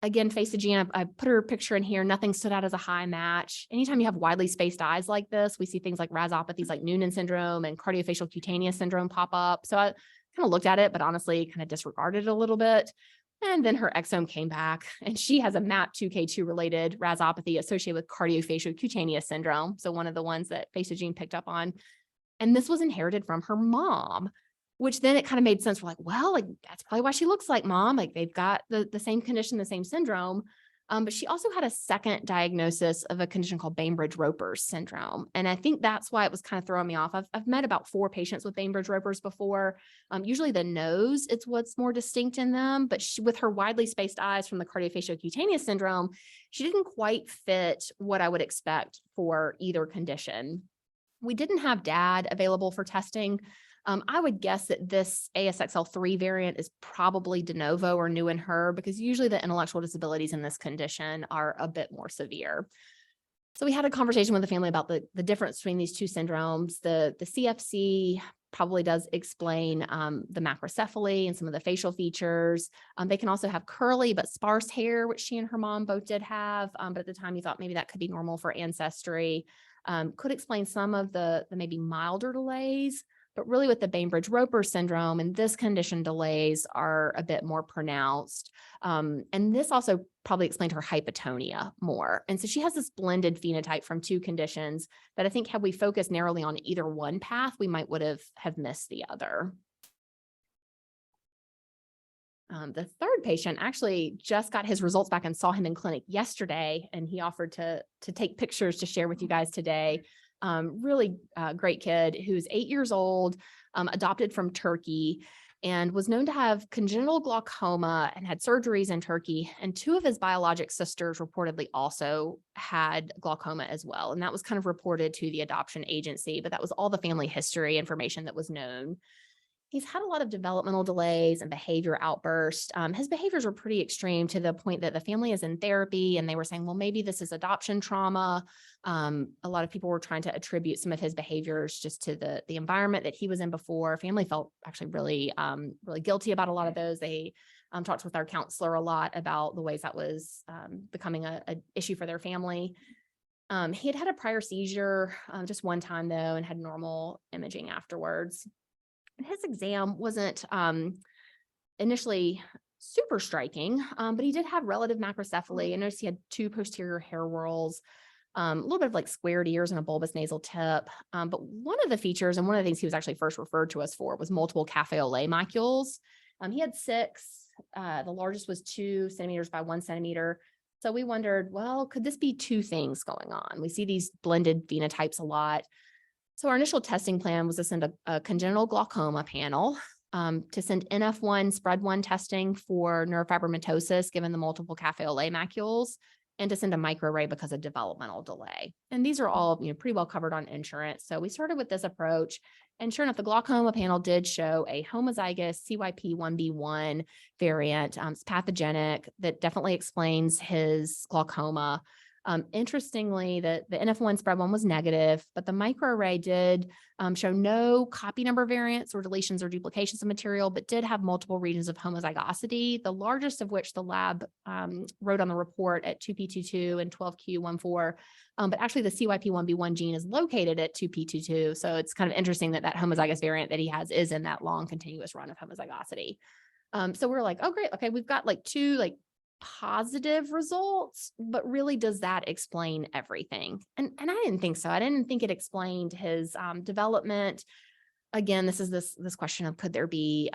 Again, Face to Gene, I put her picture in here. Nothing stood out as a high match. Anytime you have widely spaced eyes like this, we see things like rhizopathies like Noonan syndrome and cardiofacial cutaneous syndrome pop up. So I kind of looked at it, but honestly kind of disregarded it a little bit. And then her exome came back and she has a MAP2K2 related rhizopathy associated with cardiofacial cutaneous syndrome. So one of the ones that Face to Gene picked up on. And this was inherited from her mom, which then it kind of made sense. We're like, well, like that's probably why she looks like mom. Like they've got the same condition, the same syndrome. But she also had a second diagnosis of a condition called Bainbridge-Roper's syndrome. And I think that's why it was kind of throwing me off. I've met about 4 patients with Bainbridge-Roper's before. Usually the nose, it's what's more distinct in them, but with her widely spaced eyes from the cardiofacial cutaneous syndrome, she didn't quite fit what I would expect for either condition. We didn't have dad available for testing. I would guess that this ASXL3 variant is probably de novo or new in her, because usually the intellectual disabilities in this condition are a bit more severe. So we had a conversation with the family about the difference between these two syndromes. The CFC probably does explain the macrocephaly and some of the facial features. They can also have curly but sparse hair, which she and her mom both did have. But at the time, you thought maybe that could be normal for ancestry. Could explain some of the maybe milder delays. But really with the Bainbridge-Roper syndrome and this condition, delays are a bit more pronounced. And this also probably explained her hypotonia more. And so she has this blended phenotype from 2 conditions that I think had we focused narrowly on either one path, we might would have missed the other. The third patient actually just got his results back and saw him in clinic yesterday, and he offered to take pictures to share with you guys today. Really great kid who's 8 years old, adopted from Turkey, and was known to have congenital glaucoma and had surgeries in Turkey. And 2 of his biologic sisters reportedly also had glaucoma as well. And that was kind of reported to the adoption agency, but that was all the family history information that was known. He's had a lot of developmental delays and behavior outbursts. His behaviors were pretty extreme to the point that the family is in therapy, and they were saying, well, maybe this is adoption trauma. A lot of people were trying to attribute some of his behaviors just to the environment that he was in before. Family felt actually really guilty about a lot of those. They talked with our counselor a lot about the ways that was becoming a issue for their family. He had a prior seizure just one time though, and had normal imaging afterwards. His exam wasn't initially super striking, but he did have relative macrocephaly. I noticed he had 2 posterior hair whorls, a little bit of like squared ears and a bulbous nasal tip. But one of the features, and one of the things he was actually first referred to us for, was multiple cafe au lait macules. He had 6. The largest was 2 centimeters by 1 centimeter. So we wondered, well, could this be 2 things going on? We see these blended phenotypes a lot. So our initial testing plan was to send a congenital glaucoma panel, to send NF1 spread 1 testing for neurofibromatosis, given the multiple cafe au lait macules, and to send a microarray because of developmental delay. And these are all pretty well covered on insurance. So we started with this approach, and sure enough, the glaucoma panel did show a homozygous CYP1B1 variant. It's pathogenic. That definitely explains his glaucoma. Interestingly, the NF1 spread 1 was negative, but the microarray did show no copy number variants or deletions or duplications of material, but did have multiple regions of homozygosity, the largest of which the lab wrote on the report at 2p22 and 12q14. But actually the CYP1B1 gene is located at 2p22. So it's kind of interesting that homozygous variant that he has is in that long continuous run of homozygosity. So we're like, oh, great. Okay, we've got like 2 positive results, but really does that explain everything? And I didn't think so. I didn't think it explained his development. Again, this is this question of, could there be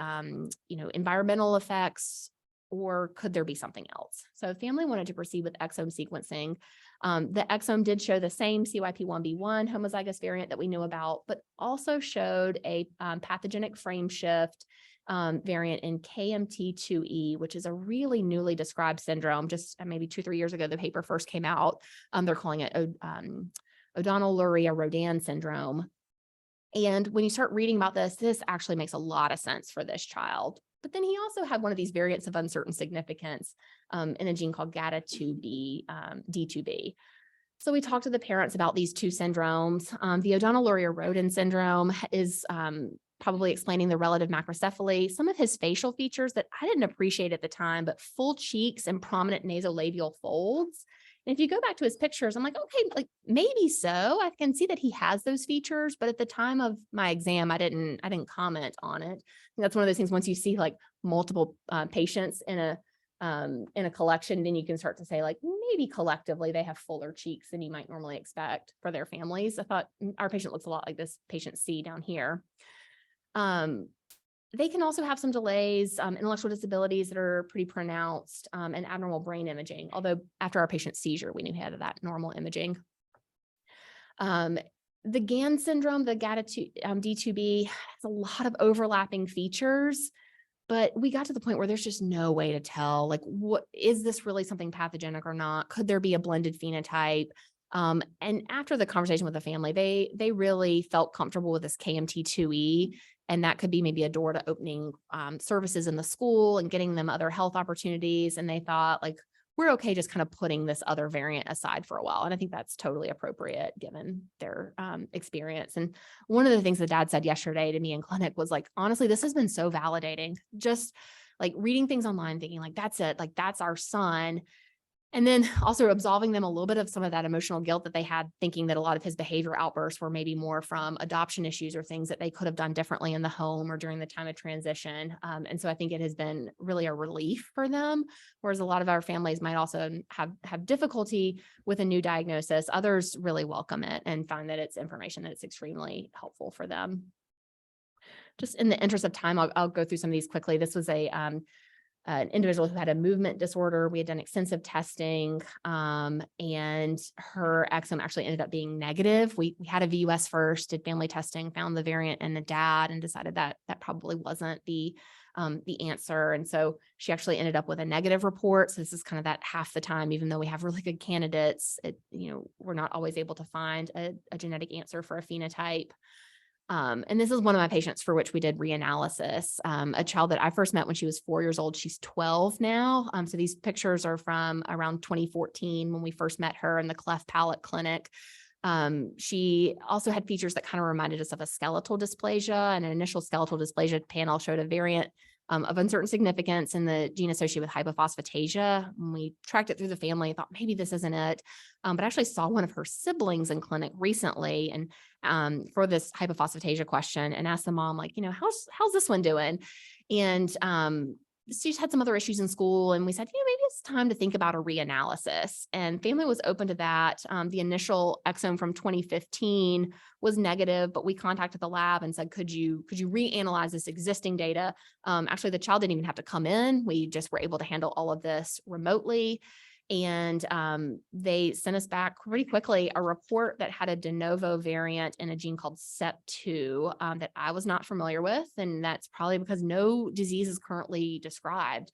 environmental effects, or could there be something else? So family wanted to proceed with exome sequencing. The exome did show the same CYP1B1 homozygous variant that we knew about, but also showed a pathogenic frame shift variant in KMT2E, which is a really newly described syndrome. Just maybe 2-3 years ago, the paper first came out. They're calling it O'Donnell-Luria-Rodan syndrome. And when you start reading about this actually makes a lot of sense for this child. But then he also had one of these variants of uncertain significance in a gene called GATA2B, D2B. So we talked to the parents about these 2 syndromes. The O'Donnell-Luria-Rodan syndrome is probably explaining the relative macrocephaly, some of his facial features that I didn't appreciate at the time, but full cheeks and prominent nasolabial folds. And if you go back to his pictures, I'm like, okay, maybe so. I can see that he has those features, but at the time of my exam, I didn't comment on it. And that's one of those things, once you see multiple patients in a collection, then you can start to say maybe collectively they have fuller cheeks than you might normally expect for their families. I thought our patient looks a lot like this patient C down here. they can also have some delays, intellectual disabilities that are pretty pronounced, and abnormal brain imaging. Although after our patient's seizure, we knew he had that normal imaging. The GAN syndrome, the D2B, has a lot of overlapping features, but we got to the point where there's just no way to tell, like, what is this really something pathogenic or not? Could there be a blended phenotype? And after the conversation with the family, they really felt comfortable with this KMT2E, and that could be maybe a door to opening services in the school and getting them other health opportunities. And they thought, like, we're okay just kind of putting this other variant aside for a while. And I think that's totally appropriate given their experience. And one of the things the dad said yesterday to me in clinic was like, honestly, this has been so validating. Just like reading things online, thinking like, that's it, like that's our son. And then also absolving them a little bit of some of that emotional guilt that they had, thinking that a lot of his behavior outbursts were maybe more from adoption issues or things that they could have done differently in the home or during the time of transition. And so I think it has been really a relief for them, whereas a lot of our families might also have difficulty with a new diagnosis. Others really welcome it and find that it's information that it's extremely helpful for them. Just in the interest of time, I'll go through some of these quickly. This was an individual who had a movement disorder. We had done extensive testing, and her exome actually ended up being negative. We had a VUS first, did family testing, found the variant in the dad, and decided that that probably wasn't the answer. And so she actually ended up with a negative report. So this is kind of that half the time, even though we have really good candidates, we're not always able to find a genetic answer for a phenotype. And this is one of my patients for which we did reanalysis, a child that I first met when she was 4 years old. She's 12 now. So these pictures are from around 2014 when we first met her in the cleft palate clinic. She also had features that kind of reminded us of a skeletal dysplasia, and an initial skeletal dysplasia panel showed a variant of uncertain significance in the gene associated with hypophosphatasia. When we tracked it through the family, I thought maybe this isn't it, but I actually saw one of her siblings in clinic recently, and for this hypophosphatasia question, and asked the mom, like, how's this one doing? And she's had some other issues in school, and we said, maybe it's time to think about a reanalysis. And family was open to that. The initial exome from 2015 was negative, but we contacted the lab and said, could you reanalyze this existing data? Actually, the child didn't even have to come in. We just were able to handle all of this remotely. And they sent us back pretty quickly a report that had a de novo variant in a gene called CEP2 that I was not familiar with. And that's probably because no disease is currently described.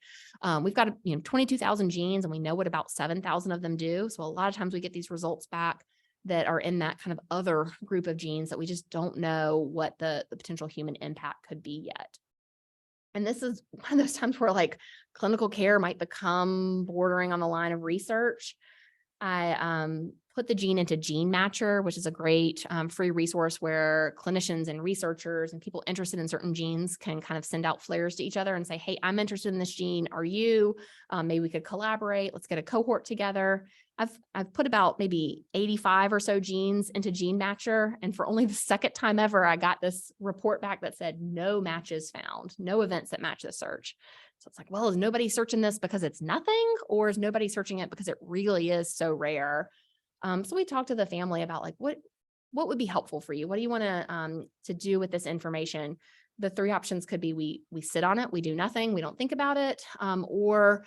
We've got 22,000 genes, and we know what about 7,000 of them do. So a lot of times we get these results back that are in that kind of other group of genes that we just don't know what the potential human impact could be yet. And this is one of those times where like clinical care might become bordering on the line of research. I put the gene into Gene Matcher, which is a great free resource where clinicians and researchers and people interested in certain genes can kind of send out flares to each other and say, hey, I'm interested in this gene. Are you? Maybe we could collaborate. Let's get a cohort together. I've put about maybe 85 or so genes into Gene Matcher. And for only the second time ever, I got this report back that said no matches found, no events that match the search. So it's like, well, is nobody searching this because it's nothing, or is nobody searching it because it really is so rare? So we talked to the family about like, what would be helpful for you? What do you want to do with this information? The three options could be we sit on it, we do nothing, we don't think about it, or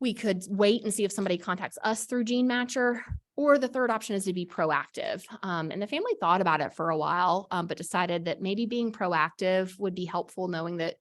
we could wait and see if somebody contacts us through Gene Matcher, or the third option is to be proactive. And the family thought about it for a while, but decided that maybe being proactive would be helpful, knowing that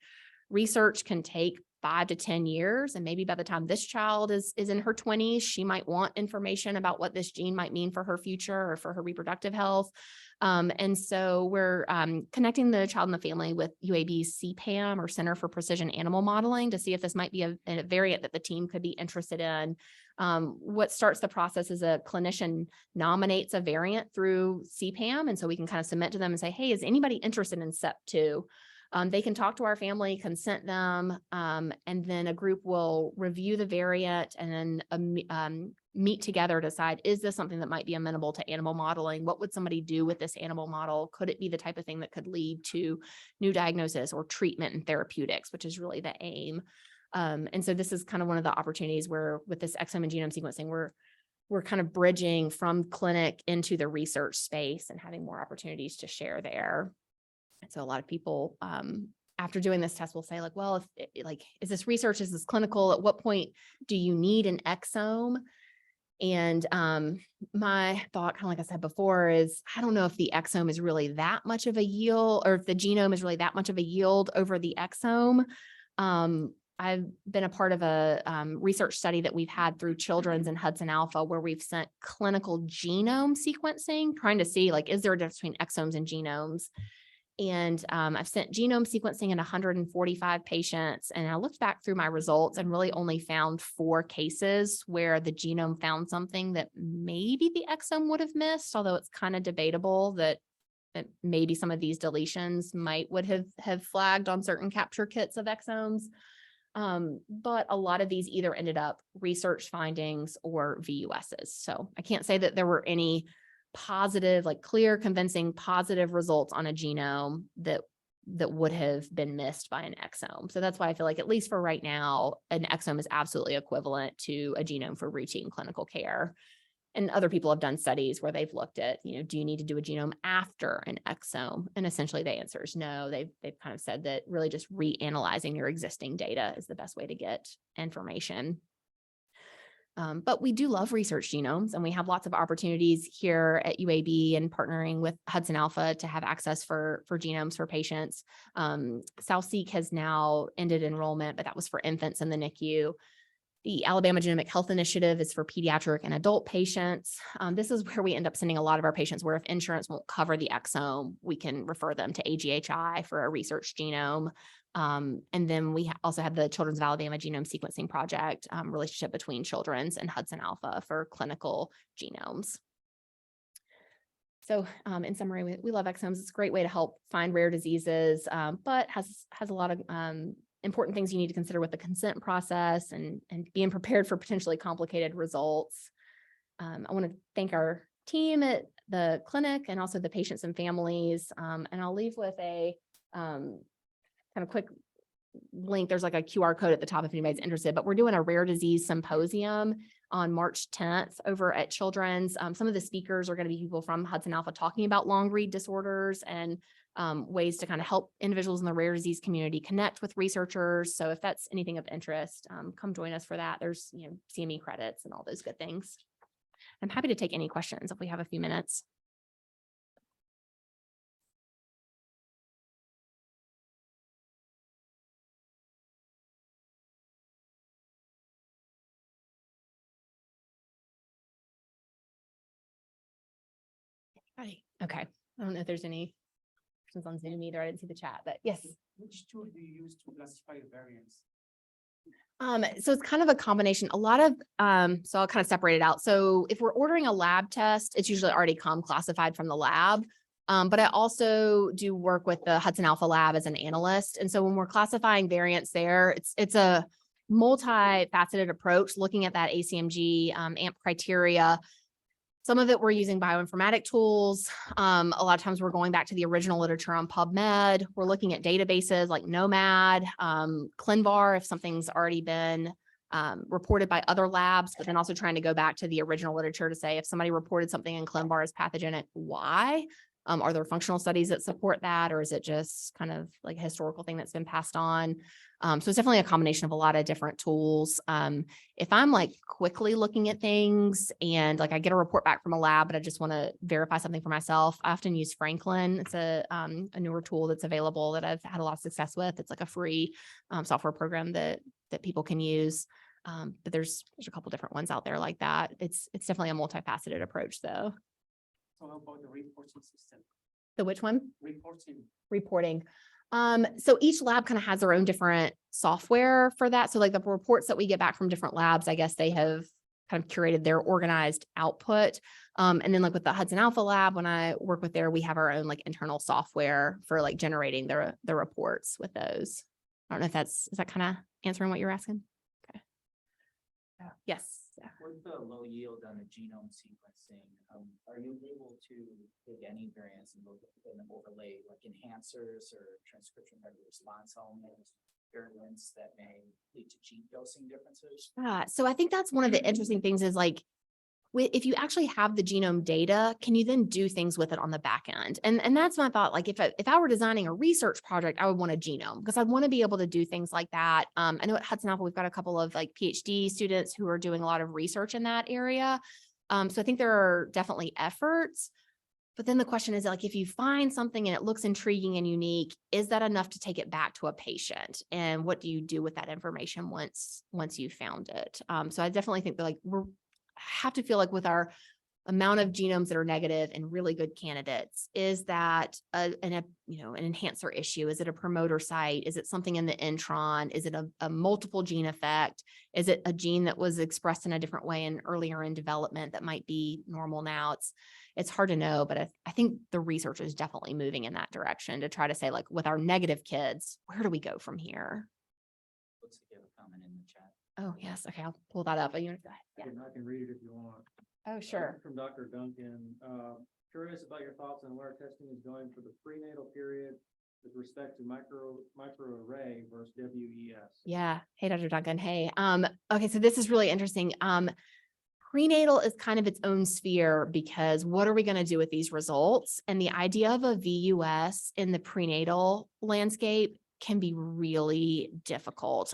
research can take 5 to 10 years. And maybe by the time this child is in her 20s, she might want information about what this gene might mean for her future or for her reproductive health. And so we're connecting the child and the family with UAB's CPAM, or Center for Precision Animal Modeling, to see if this might be a variant that the team could be interested in. What starts the process is a clinician nominates a variant through CPAM. And so we can kind of submit to them and say, hey, is anybody interested in CEP2? They can talk to our family, consent them, and then a group will review the variant and then meet together to decide, is this something that might be amenable to animal modeling? What would somebody do with this animal model? Could it be the type of thing that could lead to new diagnosis or treatment and therapeutics, which is really the aim. And so this is kind of one of the opportunities where with this exome and genome sequencing, we're kind of bridging from clinic into the research space and having more opportunities to share there. And so a lot of people after doing this test, we'll say like, well, is this research, is this clinical? At what point do you need an exome? And my thought, kind of like I said before, is I don't know if the exome is really that much of a yield, or if the genome is really that much of a yield over the exome. I've been a part of a research study that we've had through Children's and Hudson Alpha, where we've sent clinical genome sequencing, trying to see like, is there a difference between exomes and genomes? And I've sent genome sequencing in 145 patients. And I looked back through my results and really only found 4 cases where the genome found something that maybe the exome would have missed, although it's kind of debatable that maybe some of these deletions would have flagged on certain capture kits of exomes. But a lot of these either ended up research findings or VUSs. So I can't say that there were any positive, like clear, convincing positive results on a genome that would have been missed by an exome. So that's why I feel like, at least for right now, an exome is absolutely equivalent to a genome for routine clinical care. And other people have done studies where they've looked at, do you need to do a genome after an exome? And essentially the answer is no. They've kind of said that really just reanalyzing your existing data is the best way to get information. But we do love research genomes, and we have lots of opportunities here at UAB and partnering with Hudson Alpha to have access for genomes for patients. SouthSeek has now ended enrollment, but that was for infants in the NICU. The Alabama Genomic Health Initiative is for pediatric and adult patients. This is where we end up sending a lot of our patients, where if insurance won't cover the exome, we can refer them to AGHI for a research genome. And then we also have the Children's of Alabama Genome Sequencing Project, relationship between Children's and Hudson Alpha for clinical genomes. So in summary, we love exomes. It's a great way to help find rare diseases, but has a lot of important things you need to consider with the consent process and being prepared for potentially complicated results. I want to thank our team at the clinic and also the patients and families. And I'll leave with a kind of quick link. There's like a QR code at the top if anybody's interested, but we're doing a rare disease symposium on March 10th over at Children's. Some of the speakers are going to be people from Hudson Alpha talking about long read disorders and ways to kind of help individuals in the rare disease community connect with researchers. So if that's anything of interest, come join us for that. There's CME credits and all those good things. I'm happy to take any questions if we have a few minutes. Okay. I don't know if there's any questions on Zoom either. I didn't see the chat, but yes. Which tool do you use to classify variants? So it's kind of a combination. A lot of, so I'll kind of separate it out. So if we're ordering a lab test, it's usually already classified from the lab. But I also do work with the Hudson Alpha lab as an analyst. And so when we're classifying variants there, it's a multifaceted approach, looking at that ACMG AMP criteria. Some of it we're using bioinformatic tools. A lot of times we're going back to the original literature on PubMed. We're looking at databases like Nomad, ClinVar, if something's already been reported by other labs, but then also trying to go back to the original literature to say if somebody reported something in ClinVar as pathogenic, why? Are there functional studies that support that, or is it just kind of like a historical thing that's been passed on? So it's definitely a combination of a lot of different tools. If I'm like quickly looking at things and like I get a report back from a lab, but I just want to verify something for myself, I often use Franklin. It's a newer tool that's available that I've had a lot of success with. It's like a free software program that people can use. But there's a couple different ones out there like that. It's definitely a multifaceted approach though. So how about the reporting system? The which one? Reporting. So each lab kind of has their own different software for that. So like the reports that we get back from different labs, I guess they have kind of curated their organized output. And then like with the Hudson Alpha lab, when I work with there, we have our own like internal software for like generating the reports with those. I don't know if is that kind of answering what you're asking? Okay. Yes. With the low yield on the genome sequencing, are you able to take any variants and look at an overlay like enhancers or transcription factor response elements, variants that may lead to gene dosing differences? So I think that's one of the interesting things is like if you actually have the genome data, can you then do things with it on the back end? And that's my thought. Like if I were designing a research project, I would want a genome because I want to be able to do things like that. I know at Hudson Alpha, we've got a couple of like PhD students who are doing a lot of research in that area. So I think there are definitely efforts. But then the question is like, if you find something and it looks intriguing and unique, is that enough to take it back to a patient? And what do you do with that information once you found it? So I definitely think that like have to feel like with our amount of genomes that are negative and really good candidates, is that an enhancer issue? Is it a promoter site? Is it something in the intron? Is it a multiple gene effect? Is it a gene that was expressed in a different way and earlier in development that might be normal now? It's hard to know, but I think the research is definitely moving in that direction to try to say like with our negative kids, where do we go from here? Looks like you have a comment in the chat. Oh, yes. Okay, I'll pull that up. Yeah. I can read it if you want. Oh, sure. From Dr. Duncan, curious about your thoughts on where testing is going for the prenatal period with respect to microarray versus WES. Yeah. Hey, Dr. Duncan. Hey. Okay, so this is really interesting. Prenatal is kind of its own sphere because what are we going to do with these results? And the idea of a VUS in the prenatal landscape can be really difficult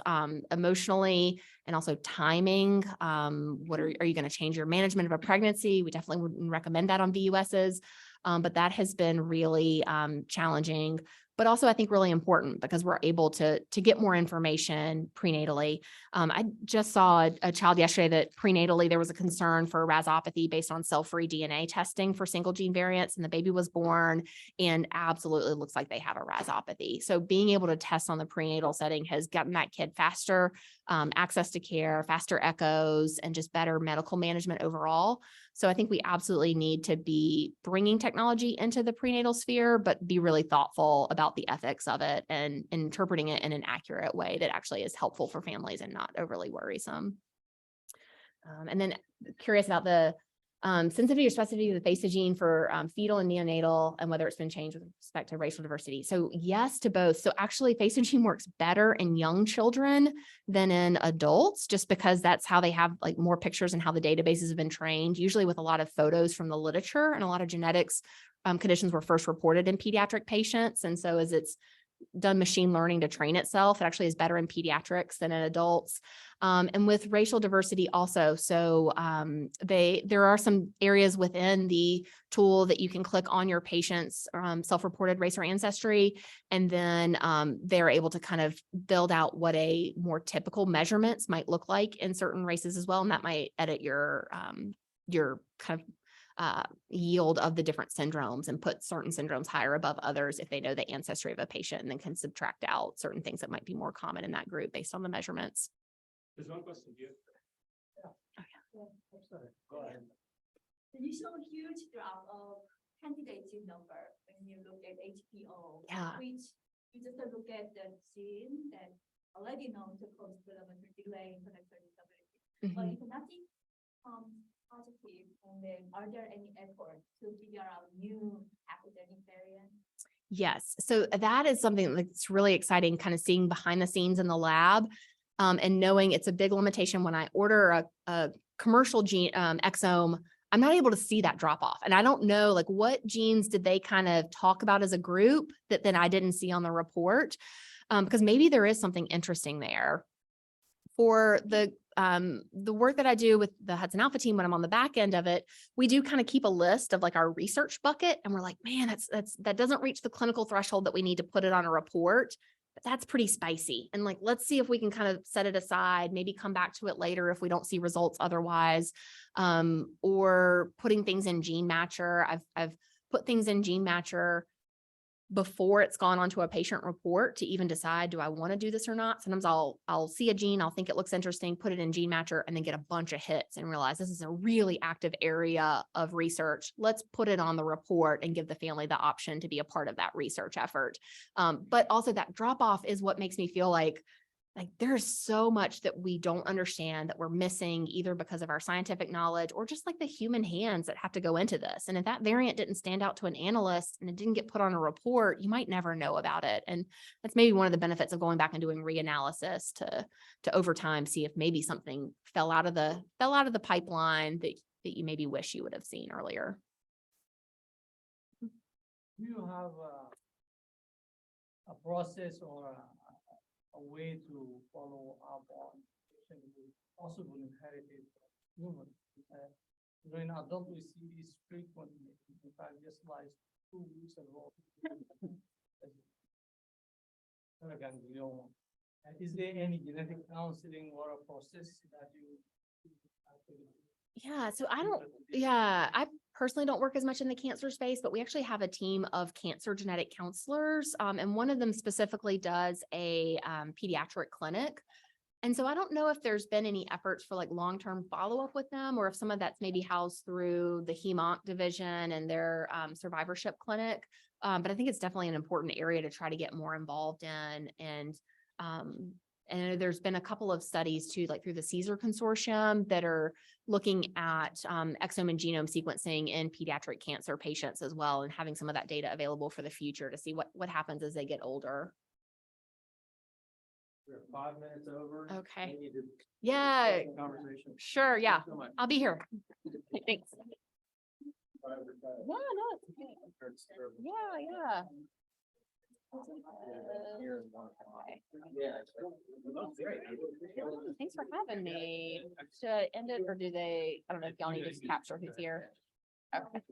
emotionally and also timing. What are you going to change your management of a pregnancy? We definitely wouldn't recommend that on VUSs, but that has been really challenging, but also I think really important because we're able to get more information prenatally. I just saw a child yesterday that prenatally there was a concern for RASopathy based on cell-free DNA testing for single gene variants, and the baby was born and absolutely looks like they have a RASopathy. So being able to test on the prenatal setting has gotten that kid faster access to care, faster echoes, and just better medical management overall. So I think we absolutely need to be bringing technology into the prenatal sphere, but be really thoughtful about the ethics of it and interpreting it in an accurate way that actually is helpful for families and not overly worrisome. And then curious about the sensitivity or specificity of the FACEA gene for fetal and neonatal and whether it's been changed with respect to racial diversity. So yes to both. So actually FACEA gene works better in young children than in adults, just because that's how they have like more pictures and how the databases have been trained, usually with a lot of photos from the literature, and a lot of genetics conditions were first reported in pediatric patients. And so as it's done machine learning to train itself, it actually is better in pediatrics than in adults. And with racial diversity also. So there are some areas within the tool that you can click on your patient's self-reported race or ancestry, and then they're able to kind of build out what a more typical measurements might look like in certain races as well. And that might edit your kind of yield of the different syndromes and put certain syndromes higher above others if they know the ancestry of a patient, and then can subtract out certain things that might be more common in that group based on the measurements. There's one question here. Go ahead. You show a huge drop of candidate gene number when you look at HPO, Yeah. which you just look at the gene that already known to cause developmental delay in intellectual disability. But if nothing positive, and then are there any efforts to figure out new pathogenic variants? Yes. So that is something that's really exciting, kind of seeing behind the scenes in the lab and knowing it's a big limitation when I order a commercial gene exome. I'm not able to see that drop off. And I don't know like what genes did they kind of talk about as a group that then I didn't see on the report, because maybe there is something interesting there. For the work that I do with the Hudson Alpha team, when I'm on the back end of it, we do kind of keep a list of like our research bucket, and we're like, man, that doesn't reach the clinical threshold that we need to put it on a report, but that's pretty spicy. And like, let's see if we can kind of set it aside, maybe come back to it later if we don't see results otherwise, or putting things in Gene Matcher. I've put things in Gene Matcher before it's gone onto a patient report to even decide, do I want to do this or not? Sometimes I'll see a gene, I'll think it looks interesting, put it in Gene Matcher, and then get a bunch of hits and realize this is a really active area of research. Let's put it on the report and give the family the option to be a part of that research effort. But also that drop off is what makes me feel like there's so much that we don't understand that we're missing, either because of our scientific knowledge or just like the human hands that have to go into this. And if that variant didn't stand out to an analyst and it didn't get put on a report, you might never know about it. And that's maybe one of the benefits of going back and doing reanalysis to over time see if maybe something fell out of the pipeline that that you maybe wish you would have seen earlier. Do you have a process or a way to follow up on patient with possible inherited tumor? In adult, we see this frequently. In fact, just like 2 weeks ago. Ganglioma. Is there any genetic counseling or a process that you? Yeah, so I personally don't work as much in the cancer space, but we actually have a team of cancer genetic counselors. And one of them specifically does a pediatric clinic. And so I don't know if there's been any efforts for like long-term follow-up with them, or if some of that's maybe housed through the Hem/Onc division and their survivorship clinic. But I think it's definitely an important area to try to get more involved in. And there's been a couple of studies too, like through the Caesar Consortium, that are looking at exome and genome sequencing in pediatric cancer patients as well, and having some of that data available for the future to see what happens as they get older. We're 5 minutes over. Okay. We need to Yeah, close the Conversation. sure. Yeah, Thanks so much. I'll be here. Thanks. Yeah, no, it's okay. Yeah. Thanks for having me. To end it, or do they, I don't know if y'all need to just capture who's here. Okay.